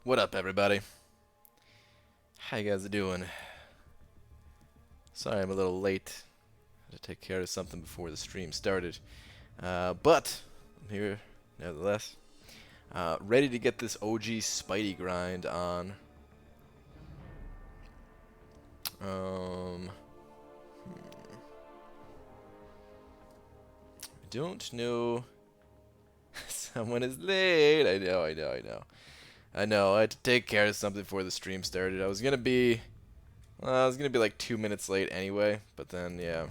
What up, everybody? How you guys doing? Sorry I'm a little late. Had to take care of something before the stream started. But I'm here nevertheless. Ready to get this OG Spidey grind on. I don't know. Someone is late. I know. I had to take care of something before the stream started. I was gonna be like 2 minutes late anyway, but then yeah,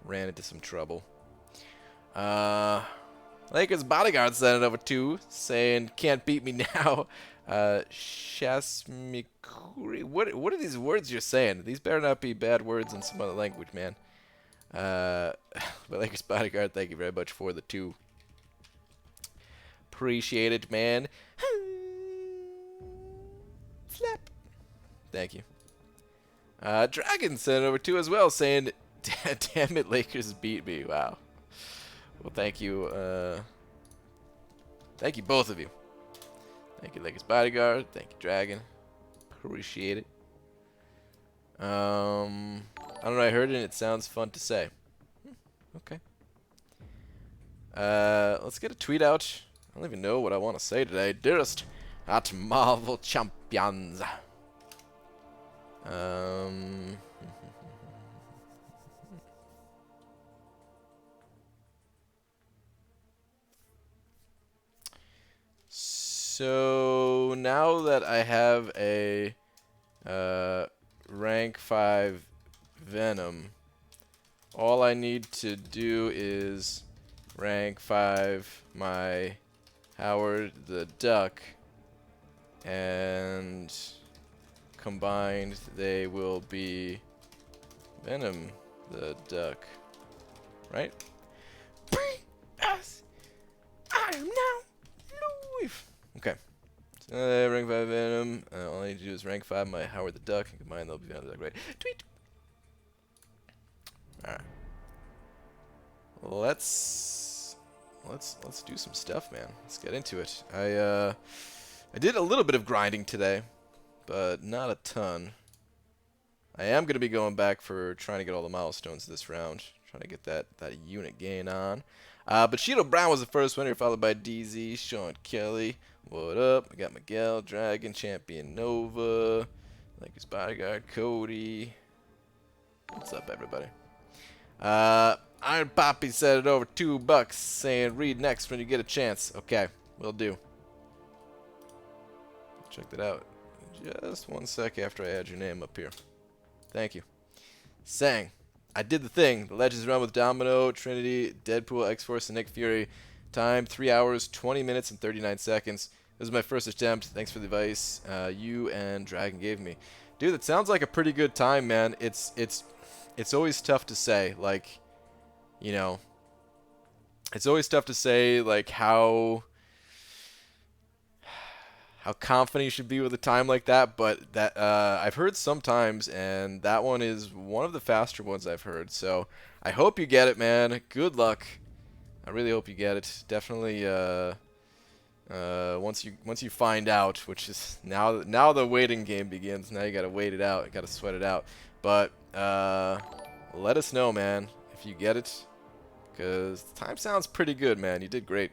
ran into some trouble. Lakers bodyguard sent it over too, saying can't beat me now. Shasmikuri. What are these words you're saying? These better not be bad words in some other language, man. But Lakers bodyguard, thank you very much for the 2. Appreciate it, man. Slap. Thank you. Dragon sent it over too as well, saying, "Damn it, Lakers beat me." Wow. Well, thank you. Thank you, both of you. Thank you, Lakers bodyguard. Thank you, Dragon. Appreciate it. I don't know. I heard it, and it sounds fun to say. Okay. Let's get a tweet out. I don't even know what I want to say today. Dearest at Marvel Champions. So now that I have a rank 5 Venom, all I need to do is rank 5 my Howard the Duck, and combined they will be Venom the Duck, right? As I am now live. Okay. So, rank 5 Venom. All I need to do is rank 5 my Howard the Duck, and combine they'll be Venom the Duck, right? Tweet. Alright. Let's do some stuff, man. Let's get into it. I did a little bit of grinding today, but not a ton. I am going to be going back for trying to get all the milestones this round. Trying to get that unit gain on. But Shido Brown was the first winner, followed by DZ, Sean Kelly. What up? I got Miguel, Dragon, Champion Nova, Lakers Bodyguard, Cody. What's up, everybody? Iron Poppy said it over $2, saying read next when you get a chance. Okay, will do. Check that out. Just 1 sec after I add your name up here. Thank you. Saying, I did the thing. The Legends run with Domino, Trinity, Deadpool, X-Force, and Nick Fury. Time 3 hours, 20 minutes, and 39 seconds. This is my first attempt. Thanks for the advice you and Dragon gave me. Dude, that sounds like a pretty good time, man. It's always tough to say, like, you know, it's always tough to say, like, how confident you should be with a time like that, but that I've heard sometimes, and that one is one of the faster ones I've heard. So I hope you get it, man. Good luck. I really hope you get it. Definitely. Once you find out, which is now the waiting game begins. Now you gotta wait it out. You gotta sweat it out. But let us know, man, if you get it, because the time sounds pretty good, man. You did great.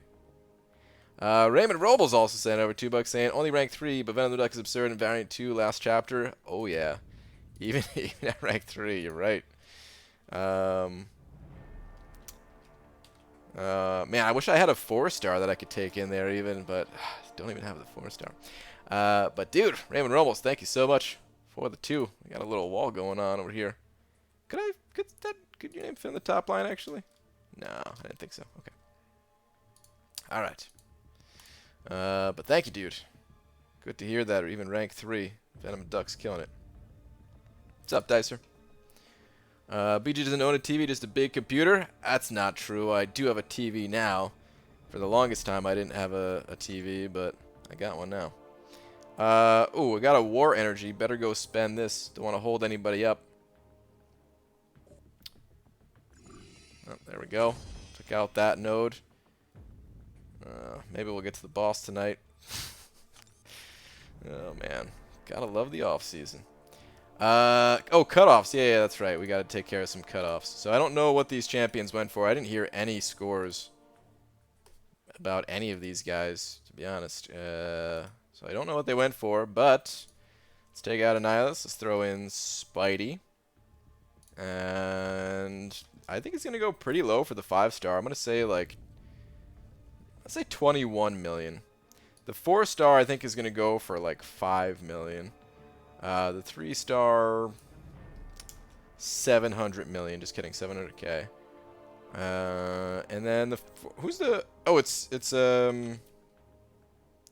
Raymond Robles also sent over $2 saying only rank 3, but Venom the Duck is absurd in Variant 2 last chapter. Oh yeah, even at rank 3, you're right. Man, I wish I had a 4-star that I could take in there even, but don't even have the 4-star. But dude, Raymond Robles, thank you so much for the 2. We got a little wall going on over here. Could your name fit in the top line actually? No, I didn't think so. Okay. All right. But thank you, dude. Good to hear that, or even rank 3. Venom Duck's killing it. What's up, Dicer? BG doesn't own a TV, just a big computer. That's not true. I do have a TV now. For the longest time, I didn't have a TV, but I got one now. Ooh, I got a war energy. Better go spend this. Don't want to hold anybody up. Oh, there we go. Took out that node. Maybe we'll get to the boss tonight. Oh, man. Gotta love the off-season. Oh, cutoffs. Yeah, that's right. We gotta take care of some cutoffs. So I don't know what these champions went for. I didn't hear any scores about any of these guys, to be honest. So I don't know what they went for, but let's take out Annihilus. Let's throw in Spidey. And I think it's going to go pretty low for the 5-star. I'm going to say, like, let's say 21 million. The 4-star, I think, is going to go for, like, 5 million. The 3-star, 700 million. Just kidding, 700K. And then the who's the it's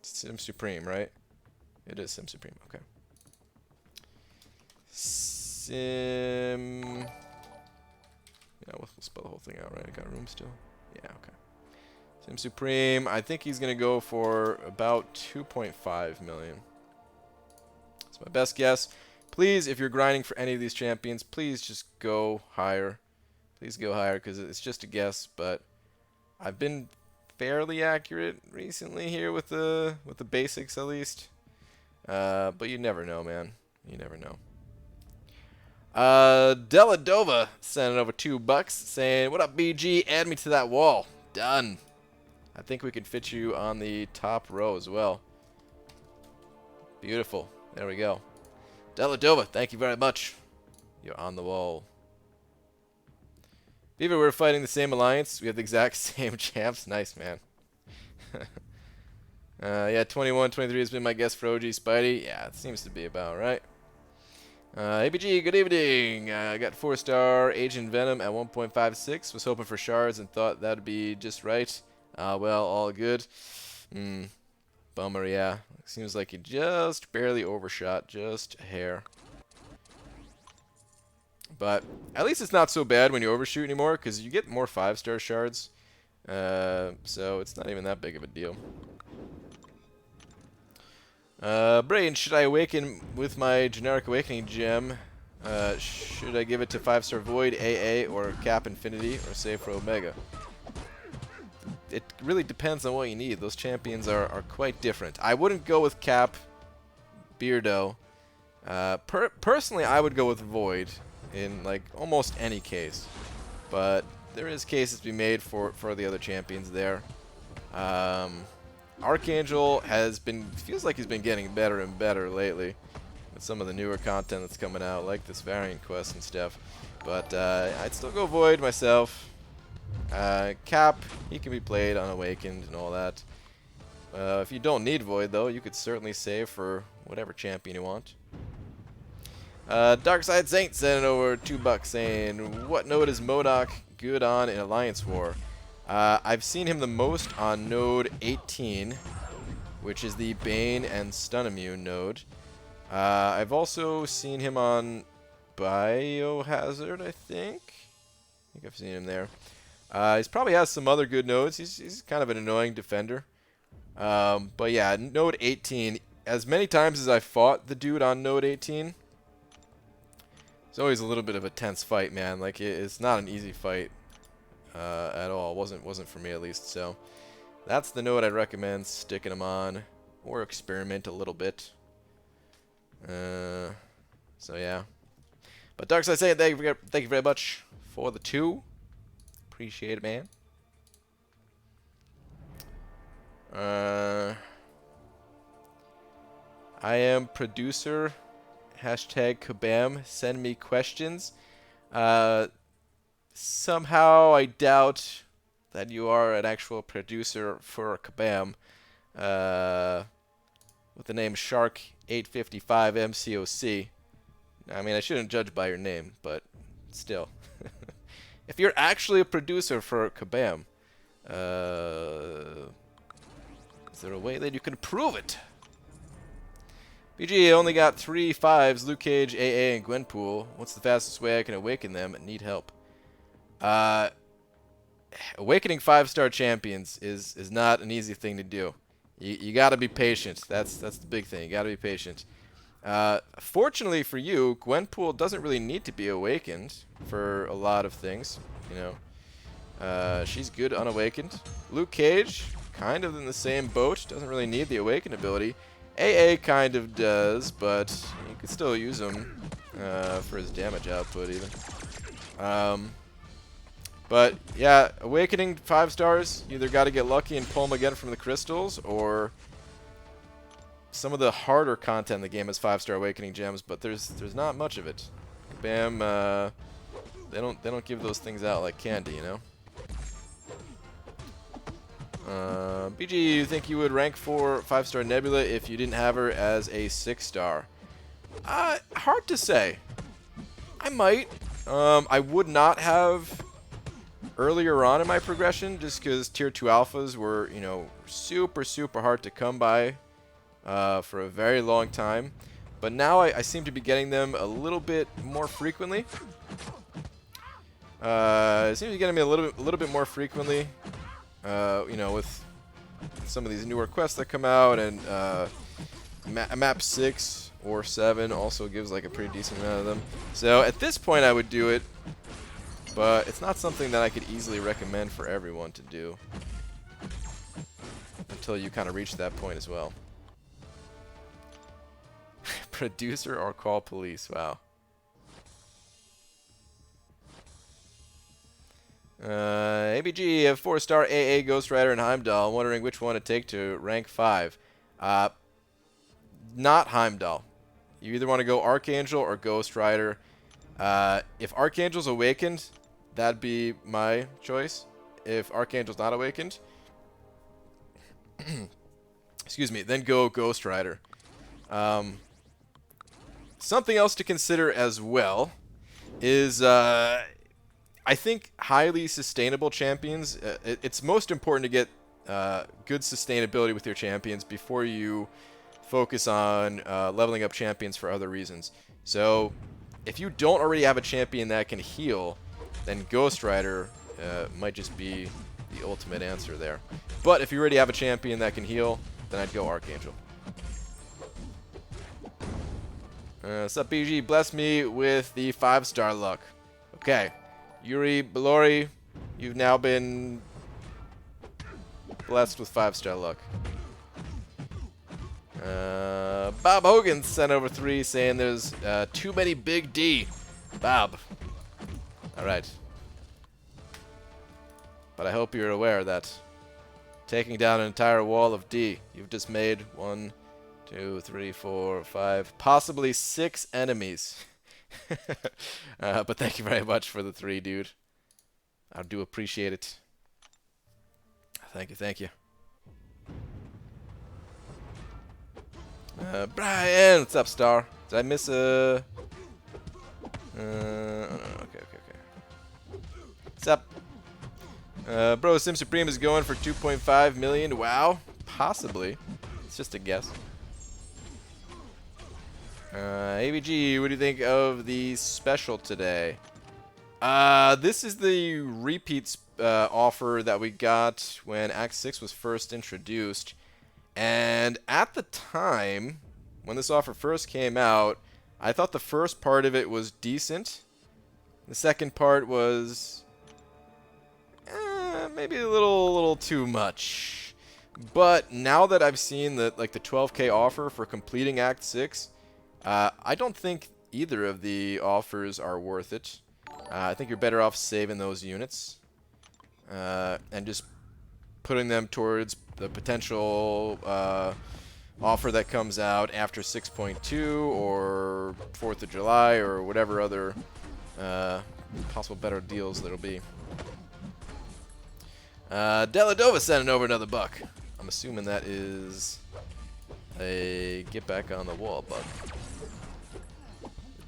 Sim Supreme, right? It is Sim Supreme. Okay. Sim. Yeah, we'll spell the whole thing out, right? I got room still. Yeah. Okay. Sim Supreme. I think he's gonna go for about 2.5 million. That's my best guess. Please, if you're grinding for any of these champions, please just go higher. Please go higher, because it's just a guess, but I've been fairly accurate recently here with the basics, at least. But you never know, man. You never know. Deladova sending over $2 saying, "What up, BG? Add me to that wall." Done. I think we can fit you on the top row as well. Beautiful. There we go. Deladova, thank you very much. You're on the wall. Beaver, we're fighting the same alliance. We have the exact same champs. Nice, man. Yeah, 21, 23 has been my guess for OG Spidey. Yeah, it seems to be about right. ABG, good evening. I got 4-star Agent Venom at 1.56. Was hoping for shards and thought that'd be just right. Well, all good. Bummer, yeah. Seems like he just barely overshot, just a hair. But at least it's not so bad when you overshoot anymore, because you get more 5-star shards. So it's not even that big of a deal. Brain, should I awaken with my generic awakening gem? Should I give it to 5-star Void, AA, or Cap Infinity, or save for Omega? It really depends on what you need. Those champions are quite different. I wouldn't go with Cap Beardo. Personally, I would go with Void in like almost any case, but there is cases to be made for the other champions there. Archangel feels like he's been getting better and better lately with some of the newer content that's coming out, like this variant quest and stuff. But I'd still go Void myself. Cap, he can be played unawakened and all that. If you don't need Void though, you could certainly save for whatever champion you want. Darkside Saint sending over $2 saying, "What node is MODOK good on in Alliance War?" I've seen him the most on node 18, which is the Bane and Stun Immune node. I've also seen him on Biohazard, I think I've seen him there. He probably has some other good nodes. He's kind of an annoying defender. But yeah, node 18, as many times as I fought the dude on node 18, it's always a little bit of a tense fight, man. Like, it's not an easy fight at all. Wasn't for me, at least. So that's the node I'd recommend sticking him on, or experiment a little bit. So yeah. But Darkside saying, thank you very much for the 2. Appreciate it, man. I am producer. Hashtag Kabam. Send me questions. Somehow I doubt that you are an actual producer for Kabam. With the name Shark855MCOC. I mean, I shouldn't judge by your name, but still. If you're actually a producer for Kabam, is there a way that you can prove it? BG only got 3 5s, Luke Cage, AA, and Gwenpool. What's the fastest way I can awaken them and need help? Awakening 5-star champions is not an easy thing to do. You gotta be patient. That's the big thing. You gotta be patient. Fortunately for you, Gwenpool doesn't really need to be awakened for a lot of things. You know, she's good unawakened. Luke Cage, kind of in the same boat. Doesn't really need the awakened ability. AA kind of does, but you could still use him for his damage output even. But yeah, Awakening 5 stars, you either got to get lucky and pull them again from the crystals, or some of the harder content in the game is 5-star Awakening gems, but there's not much of it. Bam, they don't give those things out like candy, you know. BG, you think you would rank for 5-star Nebula if you didn't have her as a 6-star? Hard to say. I might. I would not have earlier on in my progression, just because tier 2 alphas were, you know, super hard to come by for a very long time. But now I seem to be getting them a little bit more frequently. I seem to be getting me a little bit more frequently. You know, with some of these newer quests that come out, and map 6 or 7 also gives like a pretty decent amount of them. So at this point I would do it, but it's not something that I could easily recommend for everyone to do until you kind of reach that point as well. Producer or call police, wow. ABG, you have 4-star AA, Ghost Rider, and Heimdall. I'm wondering which one to take to rank 5. Not Heimdall. You either want to go Archangel or Ghost Rider. If Archangel's awakened, that'd be my choice. If Archangel's not awakened, excuse me, then go Ghost Rider. Something else to consider as well is I think highly sustainable champions, it's most important to get good sustainability with your champions before you focus on leveling up champions for other reasons. So if you don't already have a champion that can heal, then Ghost Rider might just be the ultimate answer there. But if you already have a champion that can heal, then I'd go Archangel. What's up, BG? Bless me with the 5-star luck. Okay. Yuri Belori, you've now been blessed with 5-star luck. Bob Hogan sent over 3 saying there's too many big D. Bob. Alright. But I hope you're aware that taking down an entire wall of D, you've just made 1, 2, 3, 4, 5, possibly 6 enemies. But thank you very much for the 3, dude. I do appreciate it. Thank you, thank you. Brian, what's up, Star? Did I miss a... oh, no, okay. What's up? Bro, Sim Supreme is going for 2.5 million. Wow. Possibly. It's just a guess. ABG, what do you think of the special today? This is the repeats offer that we got when Act 6 was first introduced. And at the time, when this offer first came out, I thought the first part of it was decent. The second part was maybe a little too much. But now that I've seen the 12K offer for completing Act 6, I don't think either of the offers are worth it. I think you're better off saving those units and just putting them towards the potential offer that comes out after 6.2 or 4th of July or whatever other possible better deals there'll be. Deladova sending over another buck. I'm assuming that is a get back on the wall buck.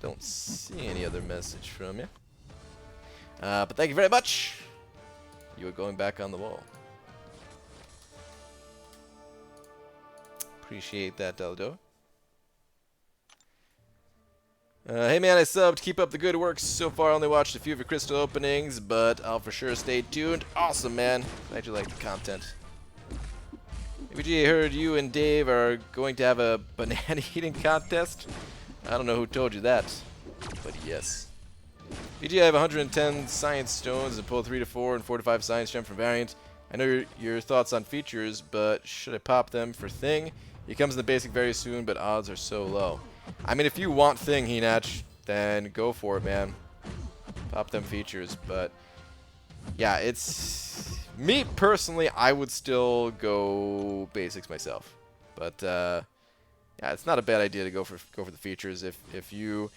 Don't see any other message from you. But thank you very much. You are going back on the wall. Appreciate that, Deldo. Hey man, I subbed. Keep up the good work. So far, I only watched a few of your crystal openings, but I'll for sure stay tuned. Awesome, man. Glad you like the content. ABG, I heard you and Dave are going to have a banana eating contest. I don't know who told you that, but yes. BG, I have 110 science stones and pull 3 to 4 and 4 to 5 science gem from variant. I know your thoughts on features, but should I pop them for Thing? He comes in the basic very soon, but odds are so low. I mean, if you want Thing, Hinach, then go for it, man. Pop them features, but yeah, it's me personally. I would still go basics myself, but yeah, it's not a bad idea to go for the features if you,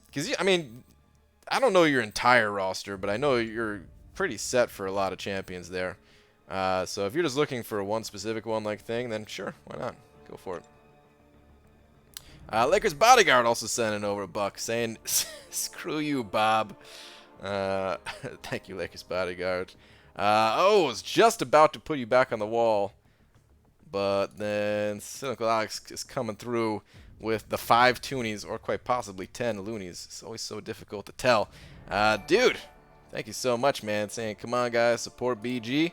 because I mean, I don't know your entire roster, but I know you're pretty set for a lot of champions there. So if you're just looking for one specific one like Thing, then sure, why not? Go for it. Lakers Bodyguard also sending over a buck saying, screw you, Bob. Thank you, Lakers Bodyguard. I was just about to put you back on the wall, but then Cynical Alex is coming through with the 5 toonies, or quite possibly 10 loonies. It's always so difficult to tell. Dude, thank you so much, man. Saying, come on, guys, support BG.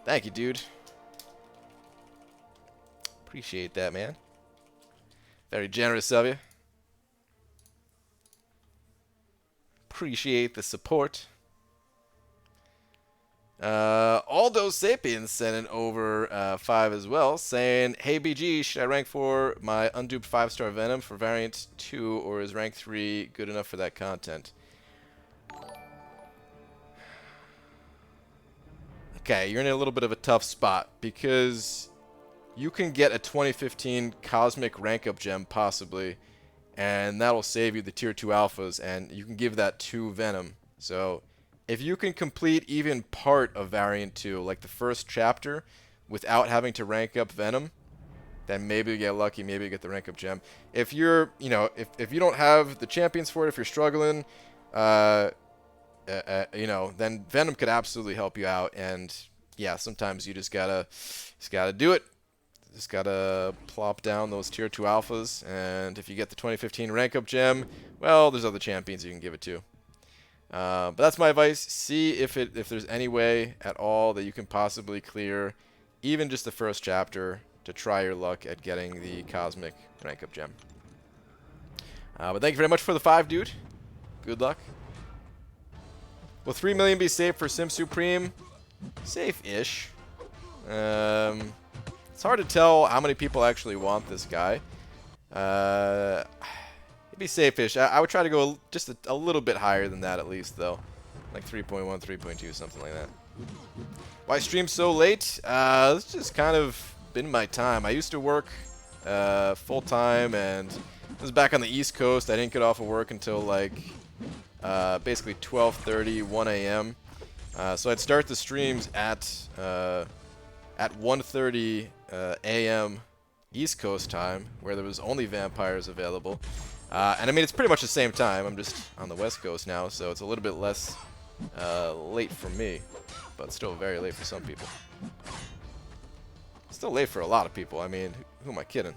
Thank you, dude. Appreciate that, man. Very generous of you. Appreciate the support. Aldo Sapiens sending over 5 as well, saying, hey BG, should I rank for my unduped 5-star Venom for variant 2, or is rank 3 good enough for that content? Okay, you're in a little bit of a tough spot, because you can get a 2015 Cosmic Rank Up Gem, possibly, and that'll save you the Tier 2 Alphas, and you can give that to Venom. So, if you can complete even part of Variant 2, like the first chapter, without having to rank up Venom, then maybe you get lucky, maybe you get the Rank Up Gem. If you're, you know, if you don't have the champions for it, if you're struggling, you know, then Venom could absolutely help you out, and yeah, sometimes you just gotta do it. Just gotta plop down those Tier 2 Alphas, and if you get the 2015 Rank Up Gem, well, there's other champions you can give it to. But that's my advice. See if there's any way at all that you can possibly clear even just the first chapter to try your luck at getting the Cosmic Rank Up Gem. But thank you very much for the 5, dude. Good luck. Will 3 million be safe for Sim Supreme? Safe-ish. It's hard to tell how many people actually want this guy. It'd be safe-ish. I would try to go just a little bit higher than that at least, though. Like 3.1, 3.2, something like that. Why stream so late? It's just kind of been my time. I used to work full-time, and this was back on the East Coast. I didn't get off of work until like basically 12:30, 1 a.m. So I'd start the streams at 1:30 a.m. East Coast time, where there was only vampires available. And I mean, it's pretty much the same time. I'm just on the West Coast now, so it's a little bit less late for me, but still very late for some people. Still late for a lot of people. I mean, who am I kidding?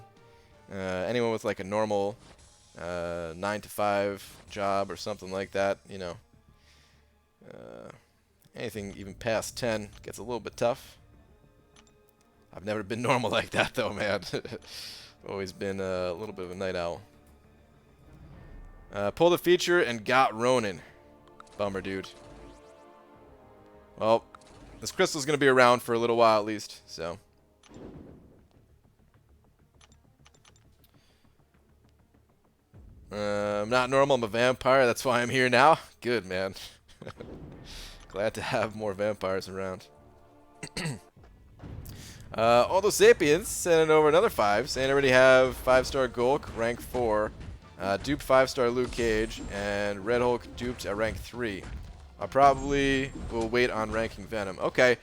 Anyone with like a normal 9-to-5 job or something like that, you know. Anything even past 10 gets a little bit tough. I've never been normal like that, though, man. Always been a little bit of a night owl. Pulled a feature and got Ronin. Bummer, dude. Well, this crystal's going to be around for a little while at least, so. I'm not normal, I'm a vampire. That's why I'm here now. Good, man. Glad to have more vampires around. Aldo Sapiens sending over another 5, saying I already have 5-star Gulk, rank 4, duped 5-star Luke Cage, and Red Hulk duped at rank 3. I probably will wait on ranking Venom. Okay,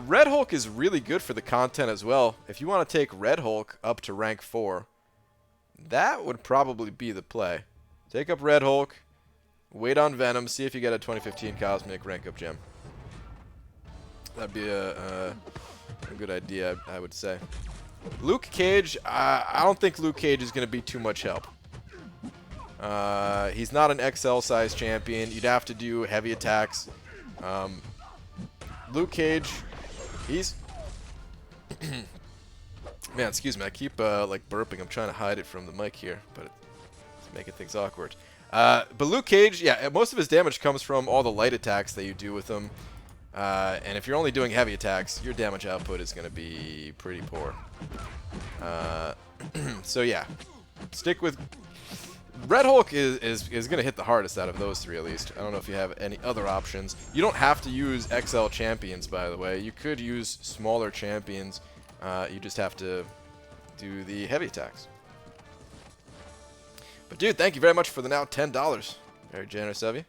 Red Hulk is really good for the content as well. If you want to take Red Hulk up to rank 4, that would probably be the play. Take up Red Hulk, wait on Venom, see if you get a 2015 Cosmic Rank Up Gem. That'd be a good idea, I would say. Luke Cage, I don't think Luke Cage is going to be too much help. He's not an XL size champion. You'd have to do heavy attacks. Luke Cage, he's... Man, excuse me, I keep like burping. I'm trying to hide it from the mic here, but it's making things awkward. But Luke Cage, yeah, most of his damage comes from all the light attacks that you do with him. And if you're only doing heavy attacks, your damage output is going to be pretty poor. So yeah, stick with... Red Hulk is going to hit the hardest out of those three, at least. I don't know if you have any other options. You don't have to use XL champions, by the way. You could use smaller champions. You just have to do the heavy attacks. But dude, thank you very much for the now $10. Very generous of you.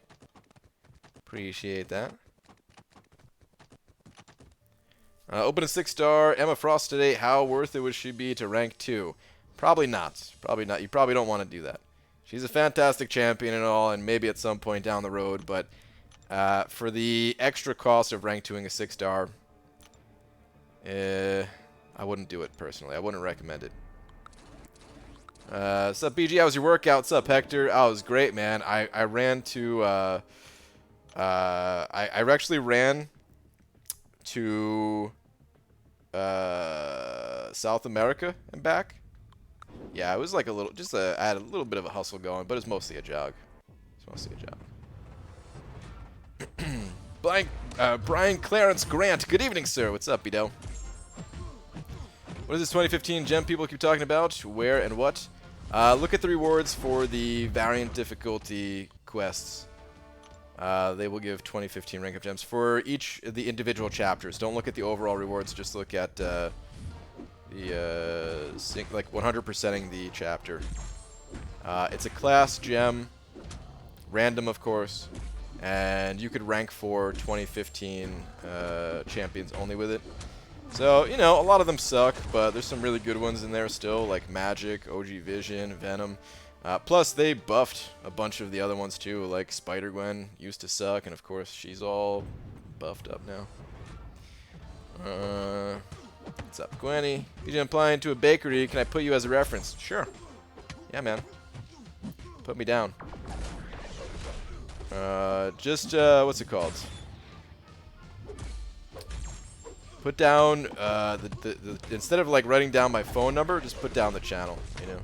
Appreciate that. Opening 6-star, Emma Frost today. How worth it would she be to rank 2? Probably not. Probably not. You probably don't want to do that. She's a fantastic champion and all, and maybe at some point down the road, but for the extra cost of rank 2ing a 6-star, I wouldn't do it personally. I wouldn't recommend it. What's up, BG? How was your workout? What's up, Hector? Oh, it was great, man. I ran to... I actually ran to South America and back. Yeah, it was like a little, I had a little bit of a hustle going, but it's mostly a jog. It's mostly a jog. Brian Clarence Grant. Good evening, sir. What's up, Bido? What is this 2015 gem people keep talking about? Where and what? Look at the rewards for the variant difficulty quests. They will give 2015 rank up gems for each of the individual chapters. Don't look at the overall rewards. Just look at like 100%ing the chapter. It's a class gem, random of course, and you could rank for 2015 champions only with it. So, you know, a lot of them suck, but there's some really good ones in there still, like Magic, OG Vision, Venom. Plus, they buffed a bunch of the other ones too, like Spider-Gwen used to suck, and of course, she's all buffed up now. What's up, Gwenny? BJ, I'm applying to a bakery. Can I put you as a reference? Sure. Yeah, man. Put me down. What's it called? Put down, instead of like writing down my phone number, just put down the channel, you know.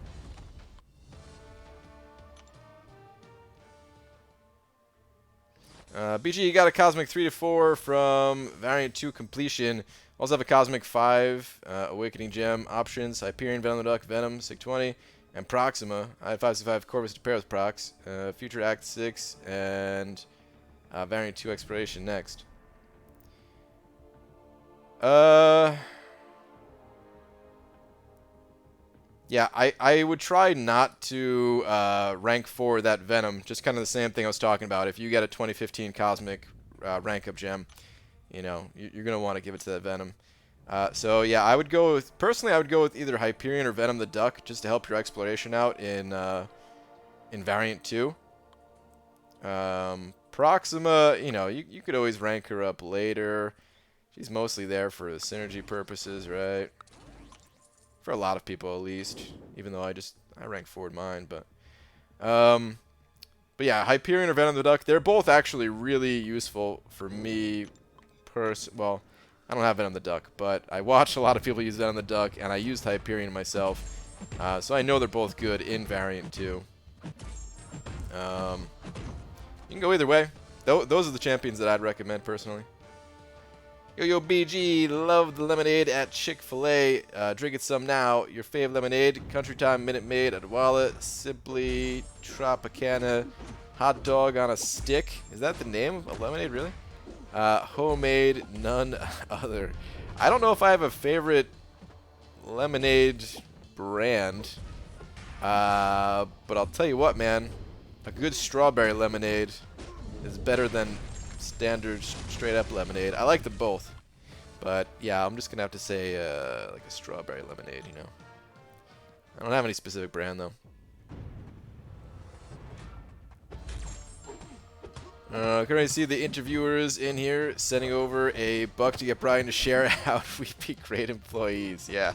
BG, you got a Cosmic 3 to 4 from Variant 2 completion. Also have a Cosmic 5 Awakening Gem options. Hyperion, Venom the Duck, Venom, Sig 20, and Proxima. I had 565 Corvus to pair with Prox. Future Act 6 and Variant 2 Exploration next. Yeah, I would try not to rank for that Venom. Just kind of the same thing I was talking about. If you get a 2015 Cosmic rank up gem, you know, you're going to want to give it to that Venom. So yeah, I would go with, personally I would go with either Hyperion or Venom the Duck just to help your exploration out in Variant 2. Proxima, you know, you could always rank her up later. She's mostly there for synergy purposes, right? For a lot of people, at least. Even though I rank forward mine, but yeah, Hyperion or Venom the Duck, they're both actually really useful for me. Well, I don't have Venom the Duck, but I watched a lot of people use Venom the Duck, and I used Hyperion myself, so I know they're both good in Variant 2. You can go either way. Those are the champions that I'd recommend personally. Yo, BG, love the lemonade at Chick-fil-A. Drink it some now. Your fave lemonade, Country Time Minute Maid at Walla, Simply Tropicana, hot dog on a stick. Is that the name of a lemonade, really? Homemade, none other. I don't know if I have a favorite lemonade brand, but I'll tell you what, man. A good strawberry lemonade is better than standard straight-up lemonade. I like them both, but yeah, I'm just gonna have to say like a strawberry lemonade, you know. I don't have any specific brand though. Can already see the interviewers in here sending over a buck to get Brian to share out. We'd be great employees, yeah.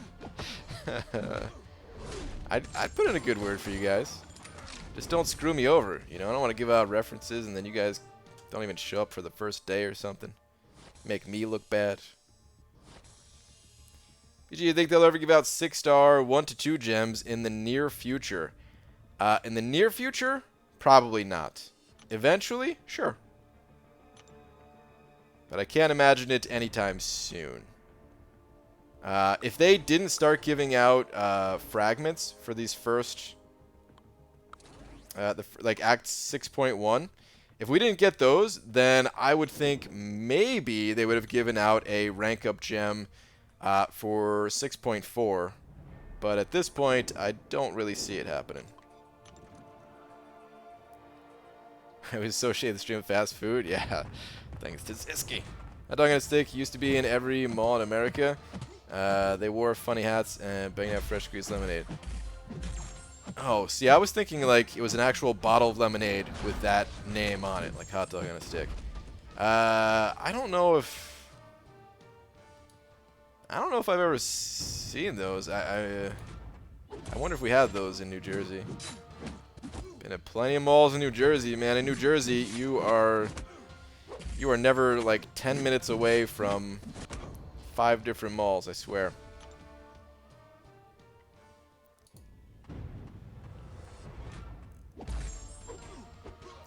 I'd put in a good word for you guys. Just don't screw me over, you know. I don't want to give out references and then you guys don't even show up for the first day or something. Make me look bad. Do you think they'll ever give out 6-star 1 to 2 gems in the near future? In the near future? Probably not. Eventually? Sure. but I can't imagine it anytime soon. If they didn't start giving out fragments for these first, like Act 6.1, if we didn't get those, then I would think maybe they would have given out a rank up gem for 6.4. But at this point, I don't really see it happening. I would associate the stream with fast food. Yeah, thanks to Ziski. Hot dog on a stick used to be in every mall in America. They wore funny hats and banged out fresh squeezed lemonade. Oh, see, I was thinking like it was an actual bottle of lemonade with that name on it, like hot dog on a stick. I don't know if I've ever seen those. I wonder if we had those in New Jersey. Been at plenty of malls in New Jersey, man. In New Jersey, you are never like 10 minutes away from 5 different malls, I swear.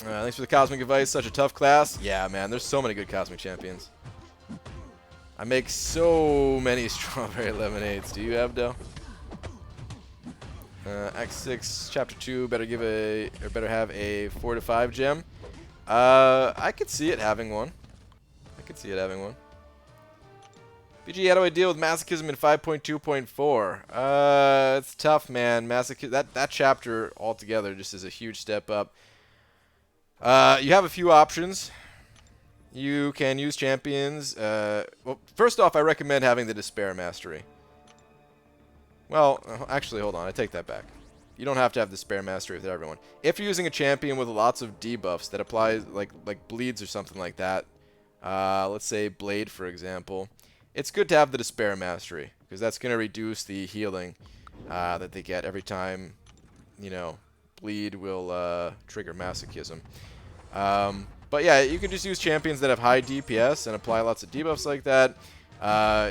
Thanks for the Cosmic Advice. Such a tough class. Yeah, man. There's so many good Cosmic Champions. I make so many strawberry lemonades. Do you, Abdo? Act 6, Chapter 2. Better have a 4 to 5 gem. I could see it having one. BG, how do I deal with masochism in 5.2.4? It's tough, man. That chapter altogether just is a huge step up. You have a few options. You can use champions. Well, first off, I recommend having the Despair Mastery. Well, actually, hold on. I take that back. You don't have to have the Despair Mastery with everyone. If you're using a champion with lots of debuffs that applies like bleeds or something like that, let's say Blade, for example, it's good to have the Despair Mastery because that's going to reduce the healing that they get every time, you know, Bleed will trigger Masochism. But yeah, you can just use champions that have high DPS and apply lots of debuffs like that.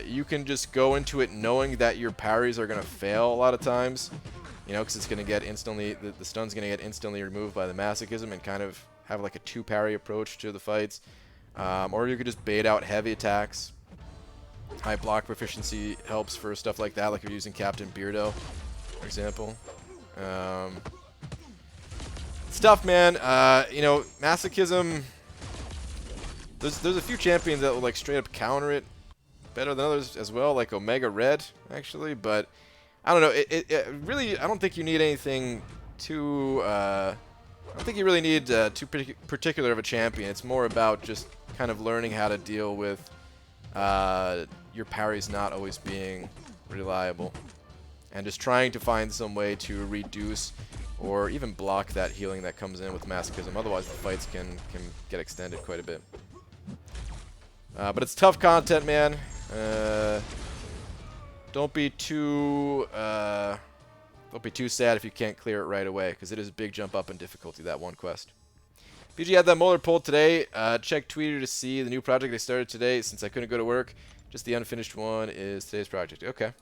You can just go into it knowing that your parries are going to fail a lot of times, you know, because it's going to get instantly, the stun's going to get instantly removed by the Masochism and kind of have like a 2-parry approach to the fights. Or you could just bait out heavy attacks. High block proficiency helps for stuff like that, like if you're using Captain Beardo, for example. It's tough, man. You know, Masochism, there's a few champions that will like straight up counter it better than others as well, like Omega Red, actually, but I don't know, it really, I don't think you need anything too, I don't think you really need too particular of a champion. It's more about just kind of learning how to deal with your parries not always being reliable, and just trying to find some way to reduce or even block that healing that comes in with Masochism. Otherwise, the fights can get extended quite a bit. But it's tough content, man. Don't be too sad if you can't clear it right away, because it is a big jump up in difficulty, that one quest. BG had that Molar poll today. Check Twitter to see the new project they started today. Since I couldn't go to work, just the unfinished one is today's project. Okay.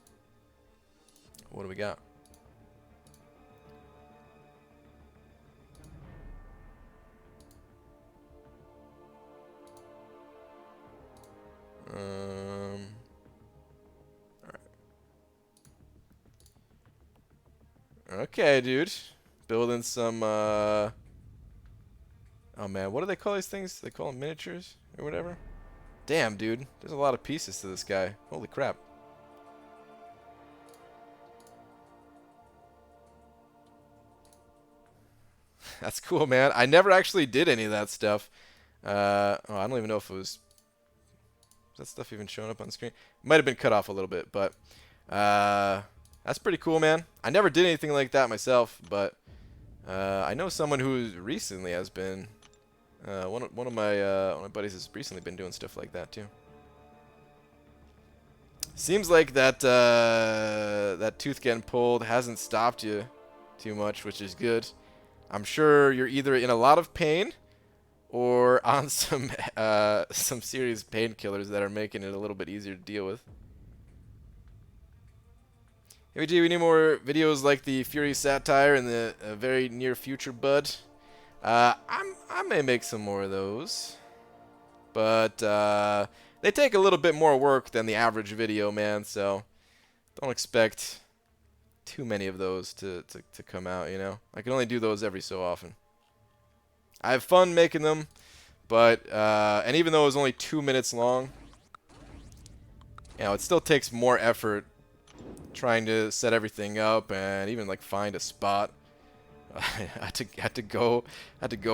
What do we got? Alright. Okay, dude. Building some, oh man, what do they call these things? They call them miniatures or whatever? Damn, dude. There's a lot of pieces to this guy. Holy crap. That's cool, man. I never actually did any of that stuff. Oh, I don't even know if it was... Is that stuff even showing up on the screen? It might have been cut off a little bit, but... that's pretty cool, man. I never did anything like that myself, but... I know someone who recently has been... one of my buddies has recently been doing stuff like that, too. Seems like that, that tooth getting pulled hasn't stopped you too much, which is good. I'm sure you're either in a lot of pain or on some serious painkillers that are making it a little bit easier to deal with. Hey, we need more videos like the Fury satire in the very near future, bud. I may make some more of those. but they take a little bit more work than the average video, man. So don't expect too many of those to come out, you know. I can only do those every so often. I have fun making them, but and even though it was only 2 minutes long, you know, it still takes more effort trying to set everything up and even like find a spot. I had to go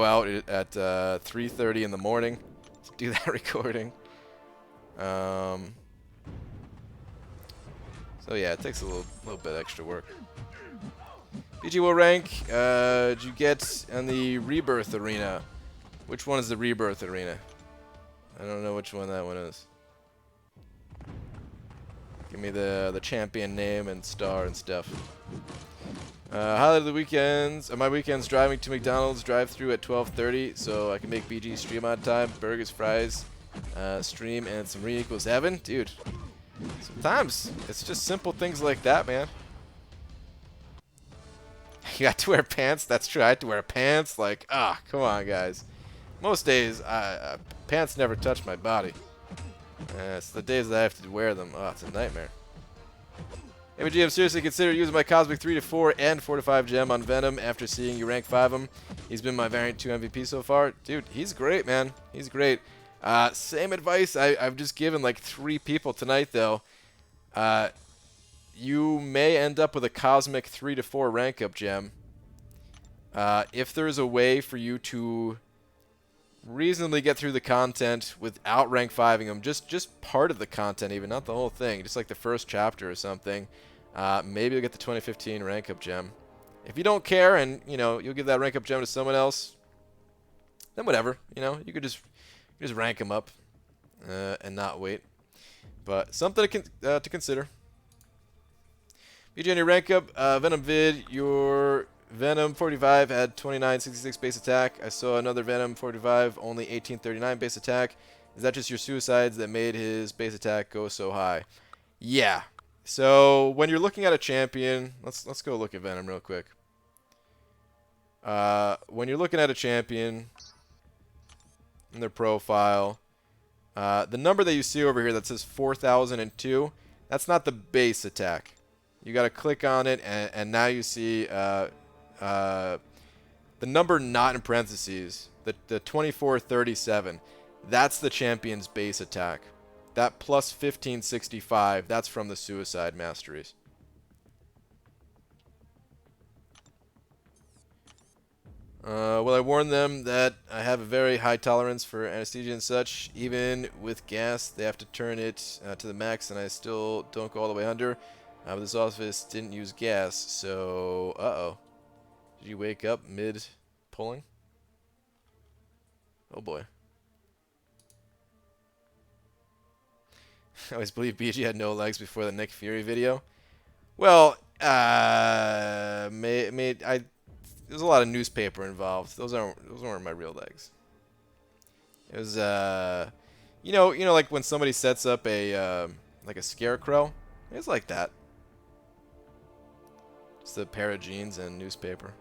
out at 3:30 in the morning to do that recording. So yeah, it takes a little bit extra work. BG, what rank did you get on the Rebirth Arena? Which one is the Rebirth Arena? I don't know which one that one is. Give me the champion name and star and stuff. Highlight of the weekends. My weekends driving to McDonald's drive-through at 12:30 so I can make BG stream on time. Burgers, fries, stream, and some re equals heaven. Dude, sometimes it's just simple things like that, man. You got to wear pants? That's true. I had to wear pants. Like, come on, guys. Most days, pants never touch my body. It's the days that I have to wear them. Oh, it's a nightmare. Hey, GM, seriously consider using my Cosmic 3 to 4 and 4 to 5 gem on Venom after seeing you rank 5 him. He's been my Variant 2 MVP so far. Dude, he's great, man. He's great. Same advice I've just given like 3 people tonight, though. You may end up with a Cosmic 3 to 4 rank up gem. If there's a way for you to reasonably get through the content without rank 5ing them, just part of the content even, not the whole thing, just like the first chapter or something, maybe you'll get the 2015 rank up gem. If you don't care and, you know, you'll give that rank up gem to someone else, then whatever, you know, you could just rank them up and not wait. But something to consider. BJ, on your rank up, Venom vid, your Venom 45 had 2966 base attack. I saw another Venom 45, only 1839 base attack. Is that just your suicides that made his base attack go so high? Yeah. So when you're looking at a champion, let's go look at Venom real quick. When you're looking at a champion in their profile, the number that you see over here that says 4002, that's not the base attack. You got to click on it, and now you see the number not in parentheses, the 2437. That's the champion's base attack. That plus 1565, that's from the suicide masteries. Well, I warned them that I have a very high tolerance for anesthesia and such. Even with gas, they have to turn it to the max, and I still don't go all the way under. But this office didn't use gas, so uh-oh. Did you wake up mid-pulling? Oh boy. I always believed BG had no legs before the Nick Fury video. Well, there's a lot of newspaper involved. Those weren't my real legs. It was you know like when somebody sets up a like a scarecrow. It's like that. Just a pair of jeans and newspaper.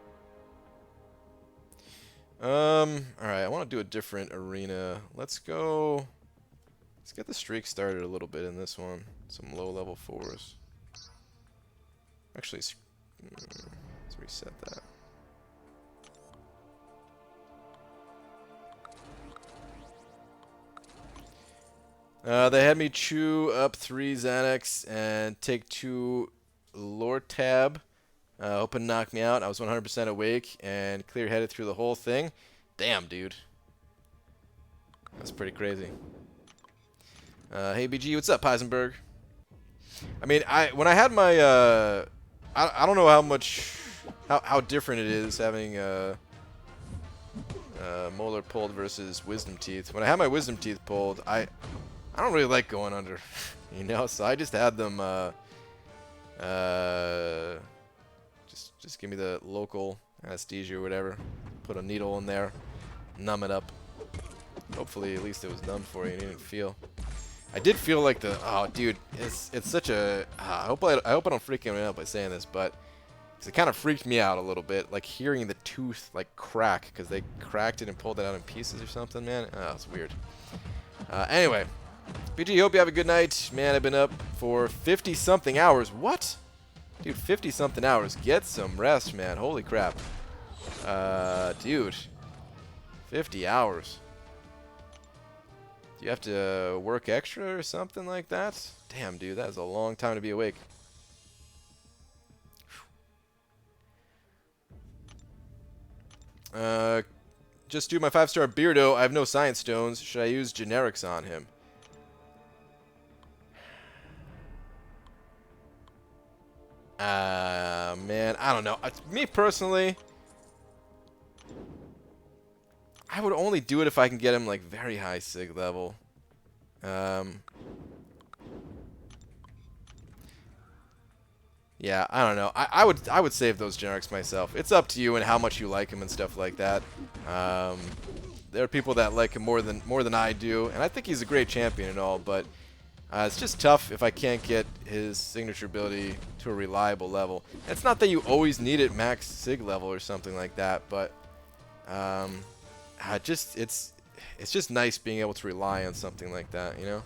Alright, I want to do a different arena. Let's get the streak started a little bit in this one. Some low level 4s. Actually, let's reset that. They had me chew up 3 Xanax and take 2 Lortab. Hoping to knock me out. I was 100% awake and clear-headed through the whole thing. Damn, dude. That's pretty crazy. Hey, BG, what's up, Heisenberg? I mean, when I had my, I don't know how different it is having molar pulled versus wisdom teeth. When I had my wisdom teeth pulled, I don't really like going under, you know. So I just had them, just give me the local anesthesia or whatever. Put a needle in there, numb it up. Hopefully, at least it was numb for you and you didn't feel. I did feel like oh, dude, it's such a. I hope I don't freak anyone out by saying this, but it kind of freaked me out a little bit, like hearing the tooth like crack because they cracked it and pulled it out in pieces or something, man. Oh, it's weird. Anyway, BG, hope you have a good night. Man, I've been up for 50-something hours. What? Dude, 50-something hours. Get some rest, man. Holy crap. Dude. 50 hours. Do you have to work extra or something like that? Damn, dude, that is a long time to be awake. Just do my 5-star Beardo. I have no science stones. Should I use generics on him? Man, I don't know. Me personally, I would only do it if I can get him like very high sig level. Yeah, I don't know. I would save those generics myself. It's up to you and how much you like him and stuff like that. There are people that like him more than I do, and I think he's a great champion and all, but it's just tough if I can't get his signature ability to a reliable level. And it's not that you always need it max sig level or something like that, but it's just nice being able to rely on something like that, you know?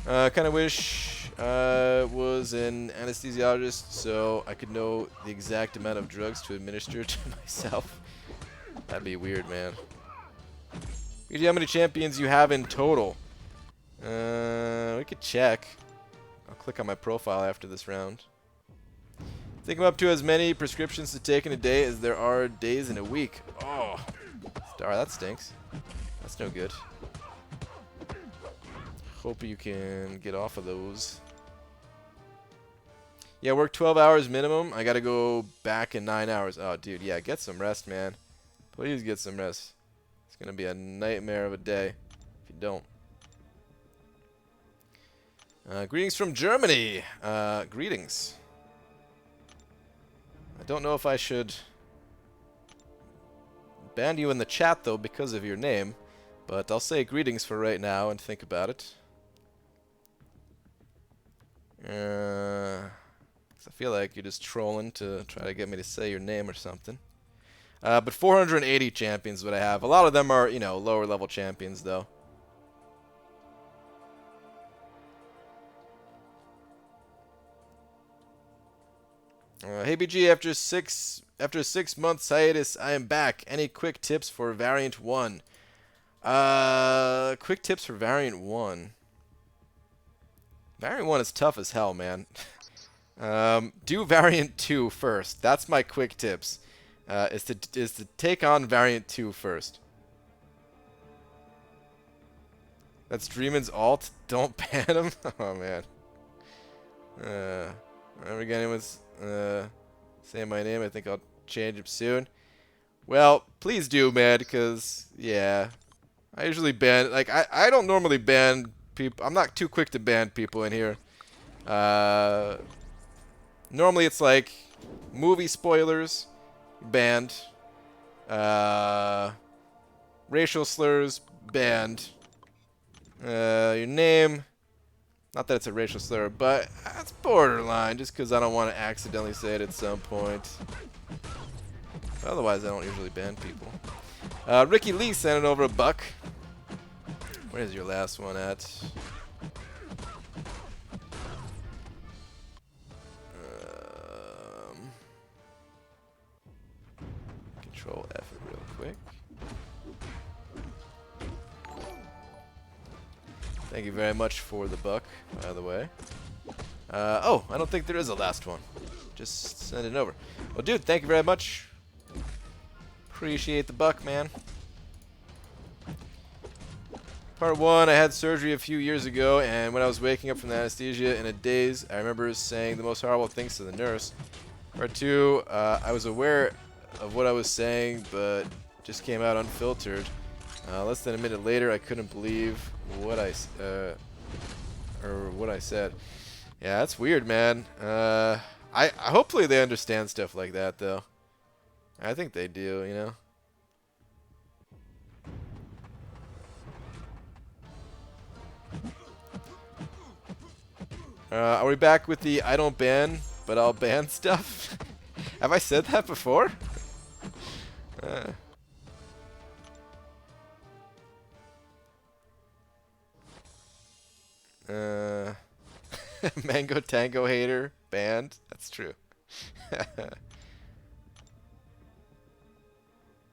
Kind of wish I was an anesthesiologist so I could know the exact amount of drugs to administer to myself. That'd be weird, man. BG, how many champions you have in total? We could check. I'll click on my profile after this round. I think I'm up to as many prescriptions to take in a day as there are days in a week. Oh, Star, that stinks. That's no good. Hope you can get off of those. Yeah, work 12 hours minimum. I gotta go back in 9 hours. Oh, dude, yeah, get some rest, man. Please get some rest. It's gonna be a nightmare of a day if you don't. Greetings from Germany. Greetings. I don't know if I should ban you in the chat, though, because of your name. But I'll say greetings for right now and think about it. 'Cause I feel like you're just trolling to try to get me to say your name or something. But 480 champions is what I have. A lot of them are, you know, lower level champions, though. Hey BG, after a 6 month hiatus, I am back. Any quick tips for Variant 1? Quick tips for Variant 1. Variant 1 is tough as hell, man. Do Variant 2 first. That's my quick tips. Is to take on Variant 2 first. That's Dreamin's alt. Don't ban him. Oh man. Remember again, it was saying my name. I think I'll change him soon. Well, please do, man, because yeah, I usually ban. Like I don't normally ban people. I'm not too quick to ban people in here. Normally it's like movie spoilers, banned. Racial slurs, banned. Your name. Not that it's a racial slur, but it's borderline, just because I don't want to accidentally say it at some point. But otherwise, I don't usually ban people. Ricky Lee sending over $1. Where's your last one at? Control F it real quick. Thank you very much for the $1, by the way. Oh, I don't think there is a last one. Just send it over. Well, dude, thank you very much. Appreciate the $1, man. Part 1, I had surgery a few years ago, and when I was waking up from the anesthesia in a daze, I remember saying the most horrible things to the nurse. Part 2, I was aware of what I was saying, but just came out unfiltered. Less than a minute later, I couldn't believe what I said. Yeah, that's weird, man. I hopefully they understand stuff like that, though. I think they do, you know. Are we back with the I don't ban, but I'll ban stuff? Have I said that before? Mango Tango hater banned. That's true.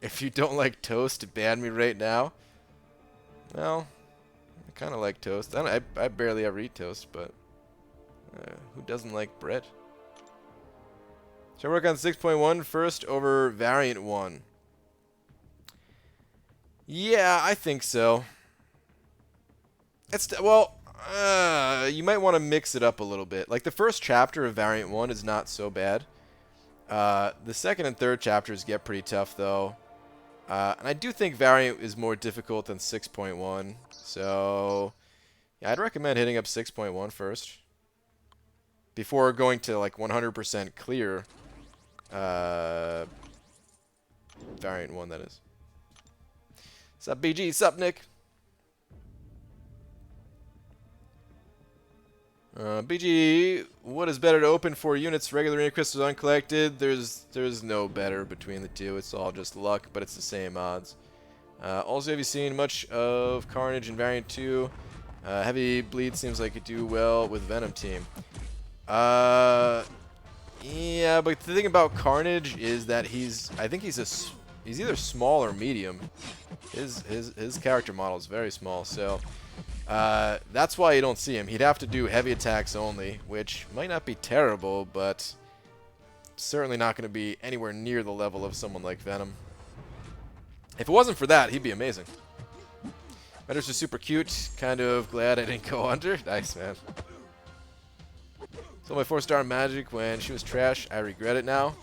If you don't like toast, ban me right now. Well, I kind of like toast. I barely ever eat toast, but who doesn't like bread? Should I work on 6.1 first over Variant 1? Yeah, I think so. You might want to mix it up a little bit. Like, the first chapter of Variant 1 is not so bad. The second and third chapters get pretty tough, though. And I do think Variant is more difficult than 6.1. So, yeah, I'd recommend hitting up 6.1 first. Before going to, like, 100% clear Variant 1, that is. Sup, BG? Sup, Nick? BG, what is better to open for units, regular unit crystals uncollected? There's no better between the two. It's all just luck, but it's the same odds. Also, have you seen much of Carnage in Variant 2? Heavy Bleed seems like it do well with Venom Team. Yeah, but the thing about Carnage is that I think he's either small or medium. His character model is very small, so that's why you don't see him. He'd have to do heavy attacks only, which might not be terrible, but certainly not going to be anywhere near the level of someone like Venom. If it wasn't for that, he'd be amazing. Medus is super cute. Kind of glad I didn't go under. Nice, man. So my 4-star magic when she was trash. I regret it now.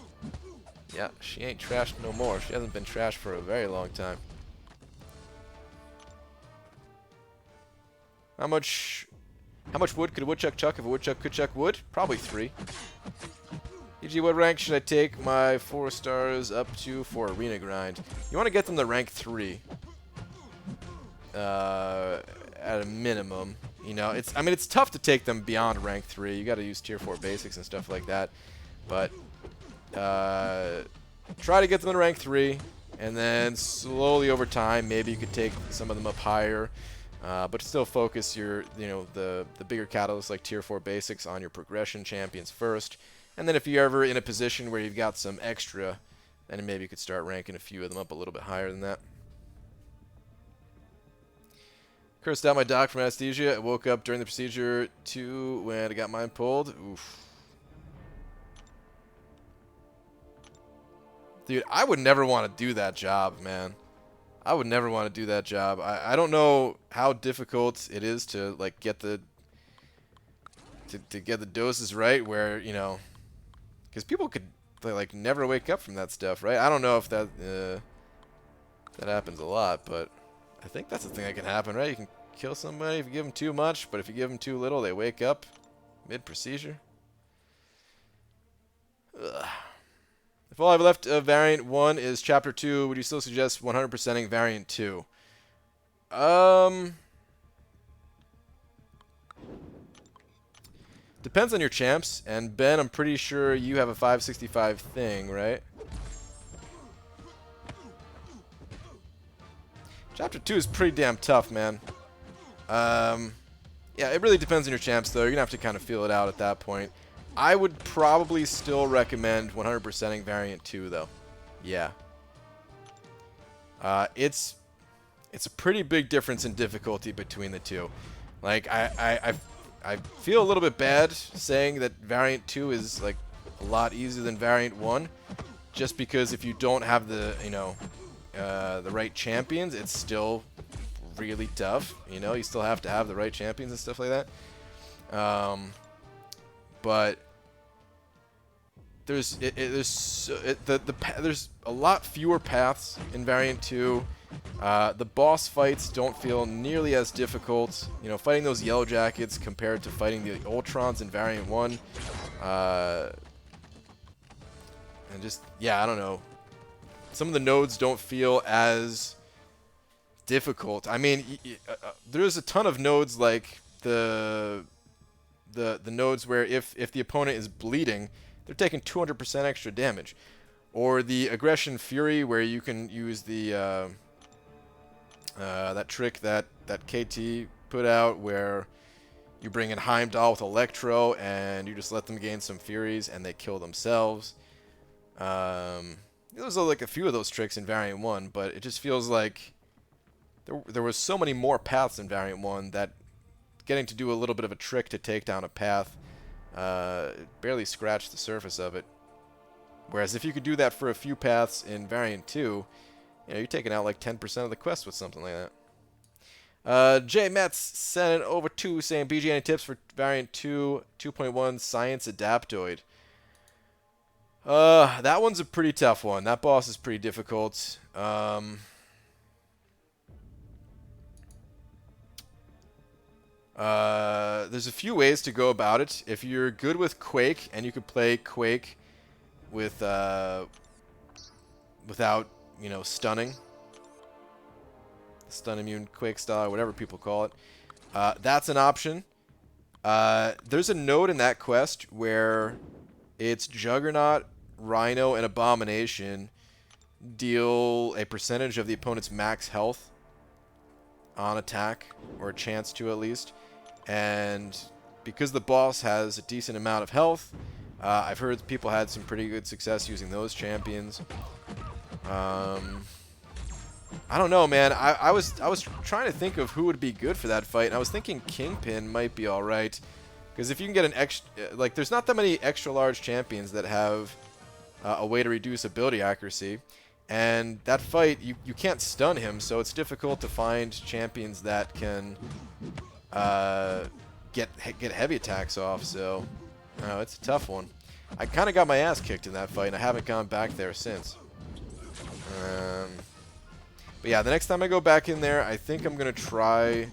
Yeah, she ain't trash no more. She hasn't been trash for a very long time. How much wood could a woodchuck chuck if a woodchuck could chuck wood? Probably 3. EG, what rank should I take my 4 stars up to for arena grind? You want to get them to rank 3. At a minimum. You know, it's tough to take them beyond rank 3. You got to use tier 4 basics and stuff like that. But try to get them to rank 3, and then slowly over time, maybe you could take some of them up higher. But still focus the bigger catalysts like tier 4 basics on your progression champions first. And then if you're ever in a position where you've got some extra, then maybe you could start ranking a few of them up a little bit higher than that. Cursed out my doc from anesthesia. I woke up during the procedure too when I got mine pulled. Oof. Dude, I would never want to do that job, man. I would never want to do that job. I don't know how difficult it is to like get the get the doses right where, you know, because people could like never wake up from that stuff, right? I don't know if that that happens a lot, but I think that's the thing that can happen, right? You can kill somebody if you give them too much, but if you give them too little, they wake up mid-procedure. Ugh. If all I have left of Variant 1 is Chapter 2, would you still suggest 100%ing Variant 2? Depends on your champs, and Ben, I'm pretty sure you have a 565 thing, right? Chapter 2 is pretty damn tough, man. Yeah, it really depends on your champs, though. You're going to have to kind of feel it out at that point. I would probably still recommend 100%ing Variant 2, though. Yeah. It's a pretty big difference in difficulty between the two. Like, I feel a little bit bad saying that Variant 2 is, like, a lot easier than Variant 1, just because if you don't have the, you know, the right champions, it's still really tough. You know, you still have to have the right champions and stuff like that. But there's a lot fewer paths in Variant 2. The boss fights don't feel nearly as difficult. You know, fighting those Yellow Jackets compared to fighting the Ultrons in Variant 1. And just, yeah, I don't know. Some of the nodes don't feel as difficult. I mean, there's a ton of nodes like the nodes where if the opponent is bleeding, they're taking 200% extra damage. Or the Aggression Fury, where you can use the that trick that KT put out, where you bring in Heimdall with Electro, and you just let them gain some Furies, and they kill themselves. There's like a few of those tricks in Variant 1, but it just feels like there was so many more paths in Variant 1 that getting to do a little bit of a trick to take down a path barely scratched the surface of it. Whereas if you could do that for a few paths in Variant 2, you know, you're taking out like 10% of the quest with something like that. Jay Metz sent it over to saying, BG, any tips for Variant 2 2.1 Science Adaptoid? That one's a pretty tough one. That boss is pretty difficult. There's a few ways to go about it. If you're good with Quake and you could play Quake with without, you know, stunning, stun immune Quake style, whatever people call it, that's an option. There's a node in that quest where it's Juggernaut, Rhino, and Abomination deal a percentage of the opponent's max health on attack, or a chance to at least. And because the boss has a decent amount of health, I've heard people had some pretty good success using those champions. I don't know, man. I was trying to think of who would be good for that fight, and I was thinking Kingpin might be all right, because if you can get an extra, like, there's not that many extra large champions that have a way to reduce ability accuracy, and that fight you can't stun him, so it's difficult to find champions that can get heavy attacks off. So it's a tough one. I kind of got my ass kicked in that fight, and I haven't gone back there since. But yeah, the next time I go back in there, I think I'm gonna try.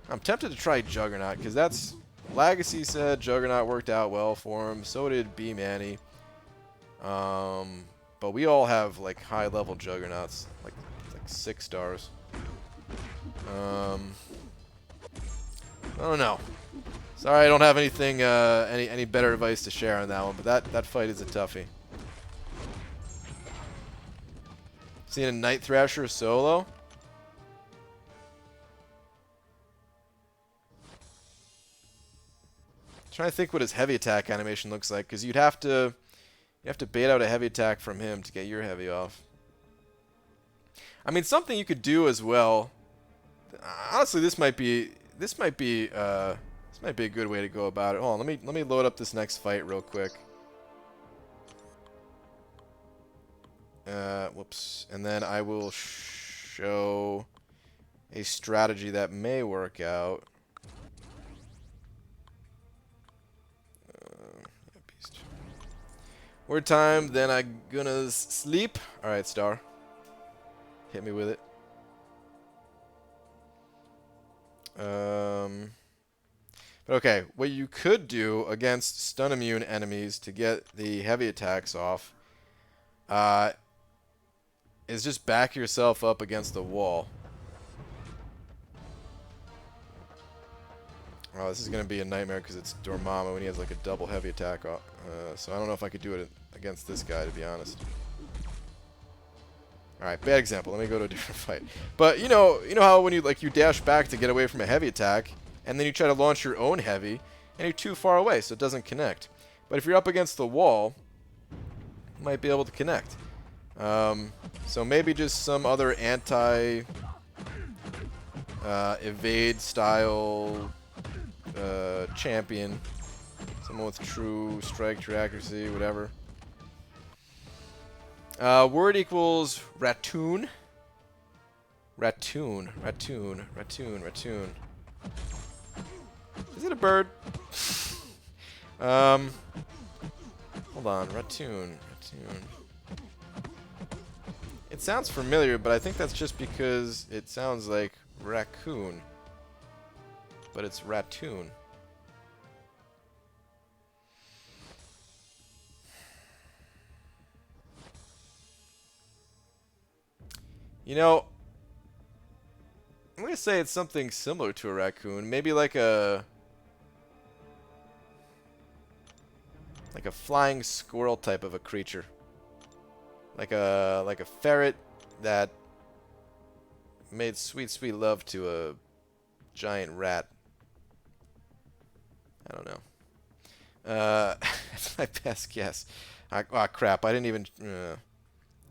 I'm tempted to try Juggernaut, because that's Legacy said Juggernaut worked out well for him. So did B Manny. But we all have like high level Juggernauts, like 6 stars. I don't know. Sorry, I don't have anything, any better advice to share on that one. But that fight is a toughie. Seeing a Night Thrasher solo. Trying to think what his heavy attack animation looks like, because you have to bait out a heavy attack from him to get your heavy off. I mean, something you could do as well. Honestly, this might be a good way to go about it. Hold on, let me load up this next fight real quick. Whoops, and then I will show a strategy that may work out. Beast. Word time, then I gonna sleep. All right, Star. Hit me with it. But okay, what you could do against stun immune enemies to get the heavy attacks off is just back yourself up against the wall. Oh, this is going to be a nightmare because it's Dormammu and he has like a double heavy attack. So I don't know if I could do it against this guy, to be honest. Alright, bad example. Let me go to a different fight. But you know how when you dash back to get away from a heavy attack, and then you try to launch your own heavy, and you're too far away, so it doesn't connect. But if you're up against the wall, you might be able to connect. So maybe just some other evade style champion. Someone with true strike, true accuracy, whatever. Word equals ratoon. Ratoon. Is it a bird? Hold on, ratoon. It sounds familiar, but I think that's just because it sounds like raccoon. But it's ratoon. You know, I'm going to say it's something similar to a raccoon. Maybe like a flying squirrel type of a creature. Like a ferret that made sweet, sweet love to a giant rat. I don't know. That's my best guess. Oh crap! I didn't even.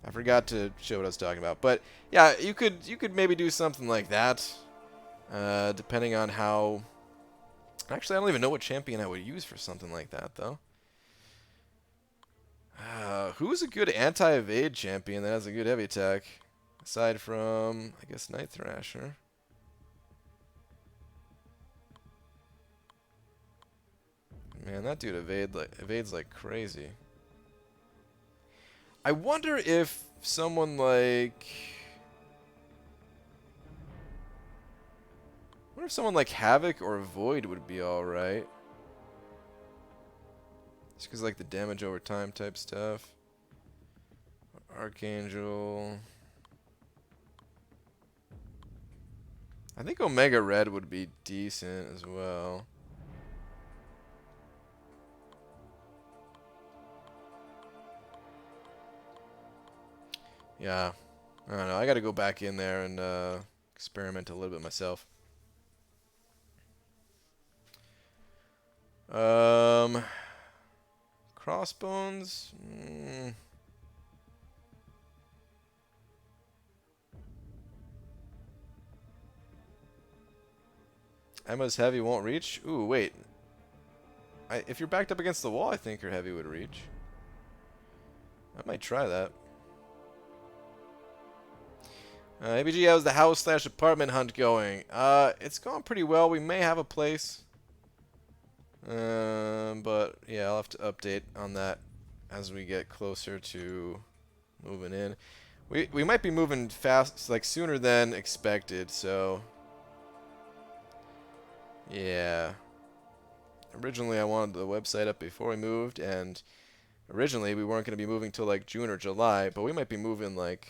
I forgot to show what I was talking about. But yeah, you could maybe do something like that, depending on how. Actually, I don't even know what champion I would use for something like that though. Who's a good anti-evade champion that has a good heavy attack, aside from I guess Night Thrasher? Man, that dude evades like crazy. I wonder if someone like... I wonder if someone like Havoc or Void would be alright. Just because like the damage over time type stuff. Archangel... I think Omega Red would be decent as well. Yeah, I don't know. I got to go back in there and experiment a little bit myself. Crossbones. Emma's heavy won't reach. Ooh, wait. If you're backed up against the wall, I think your heavy would reach. I might try that. ABG, how's the house/apartment hunt going? It's going pretty well. We may have a place. But yeah, I'll have to update on that as we get closer to moving in. We might be moving fast, like sooner than expected, so yeah. Originally I wanted the website up before we moved, and originally we weren't going to be moving till like June or July, but we might be moving like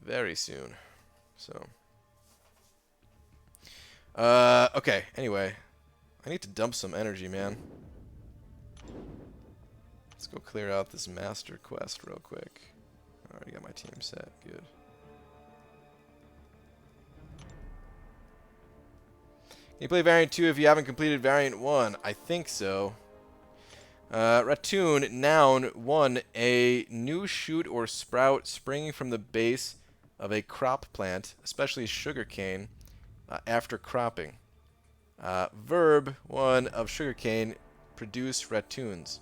very soon. So okay, anyway, I need to dump some energy, man. Let's go clear out this master quest real quick. I already got my team set. Good. Can you play Variant 2 if you haven't completed Variant 1? I think so. Ratoon, noun, 1. A new shoot or sprout springing from the base of a crop plant, especially sugarcane, after cropping. Verb, 1. Of sugarcane, produce ratoons.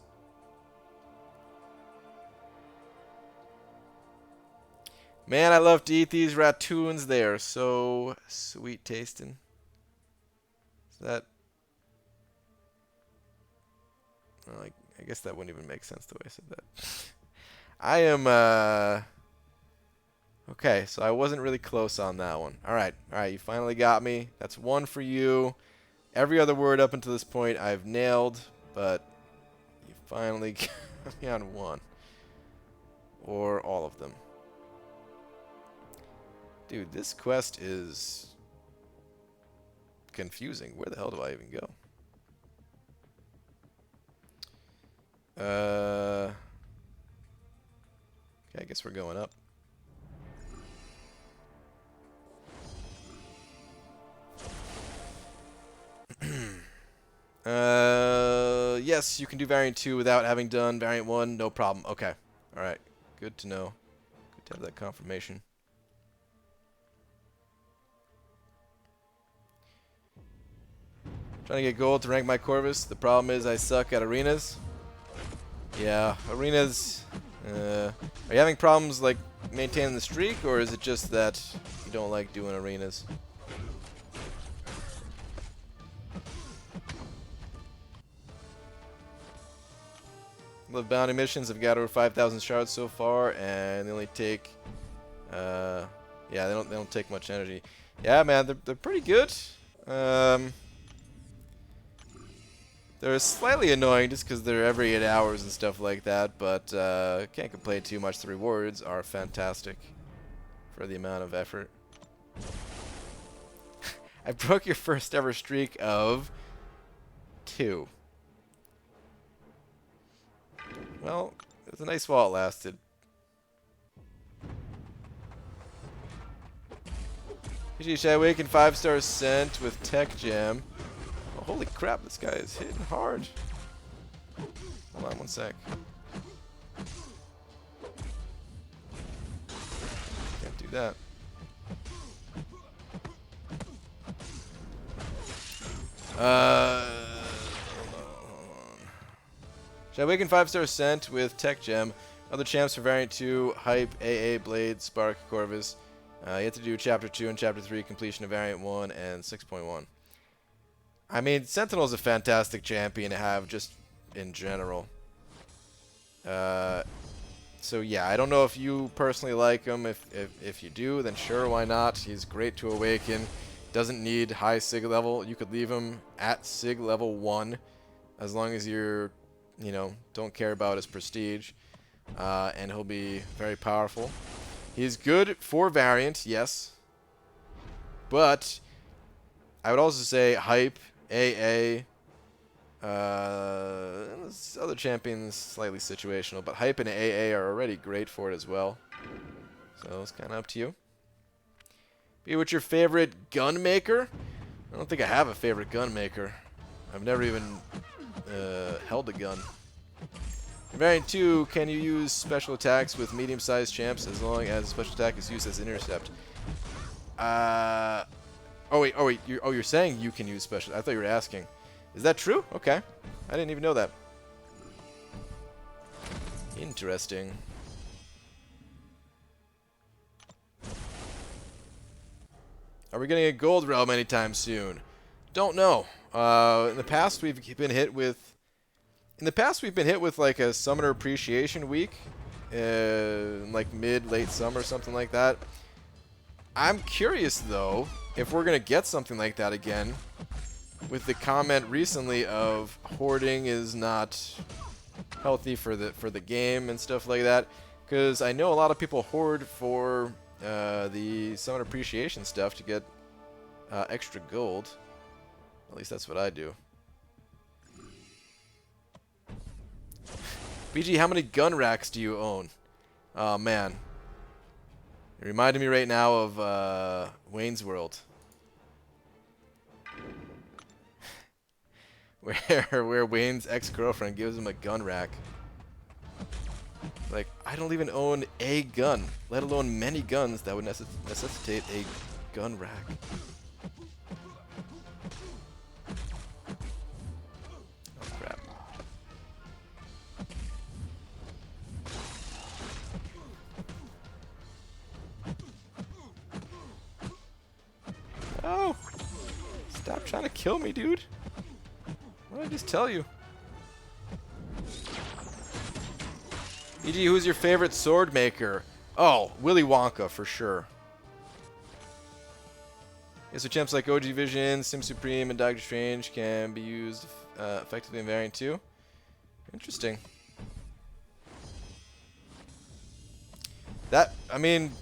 Man, I love to eat these ratoons. They are so sweet tasting. Is that... Well, I guess that wouldn't even make sense the way I said that. I am, okay, so I wasn't really close on that one. Alright, you finally got me. That's 1 for you. Every other word up until this point I've nailed, but you finally got me on 1. Or all of them. Dude, this quest is confusing. Where the hell do I even go? Okay, I guess we're going up. Yes, you can do Variant 2 without having done Variant 1. No problem. Okay. Alright. Good to know. Good to have that confirmation. Trying to get gold to rank my Corvus. The problem is I suck at arenas. Yeah, arenas... are you having problems, like, maintaining the streak, or is it just that you don't like doing arenas? The bounty missions have got over 5,000 shards so far, and they only take... yeah, they don't take much energy. Yeah, man, they're pretty good. They're slightly annoying just because they're every 8 hours and stuff like that, but can't complain too much. The rewards are fantastic for the amount of effort. I broke your first ever streak of 2. Well, it was a nice while it lasted. Should I awaken 5-star sent with Tech Jam? Oh, holy crap, this guy is hitting hard. Hold on one sec. Can't do that. Hold on. Should I awaken 5-star Ascent with Tech Gem? Other champs for Variant 2, Hype, AA, Blade, Spark, Corvus. You have to do Chapter 2 and Chapter 3 completion of Variant 1 and 6.1. I mean, Sentinel is a fantastic champion to have just in general. So yeah, I don't know if you personally like him. If you do, then sure, why not? He's great to awaken. Doesn't need high Sig level. You could leave him at Sig level 1 as long as you're, you know, don't care about his prestige. And he'll be very powerful. He's good for variant, yes. But I would also say Hype, AA, this other champion's slightly situational, but Hype and AA are already great for it as well. So it's kind of up to you. Be what's your favorite gun maker? I don't think I have a favorite gun maker. I've never even held a gun. Variant 2, can you use special attacks with medium-sized champs as long as special attack is used as intercept? Oh wait, you're saying you can use special. I thought you were asking. Is that true? Okay. I didn't even know that. Interesting. Are we getting a gold realm anytime soon? Don't know. In the past we've been hit with like a Summoner Appreciation Week, like late summer, something like that. I'm curious though if we're gonna get something like that again, with the comment recently of hoarding is not healthy for the game and stuff like that. Because I know a lot of people hoard for the Summoner Appreciation stuff to get extra gold. At least that's what I do. BG, how many gun racks do you own? Oh, man. It reminded me right now of Wayne's World. where Wayne's ex-girlfriend gives him a gun rack. Like, I don't even own a gun, let alone many guns that would necessitate a gun rack. Oh! Stop trying to kill me, dude. What did I just tell you? E.G., who's your favorite sword maker? Oh, Willy Wonka, for sure. Yeah, so champs like OG Vision, Sim Supreme, and Doctor Strange can be used effectively in Variant 2. Interesting. That, I mean,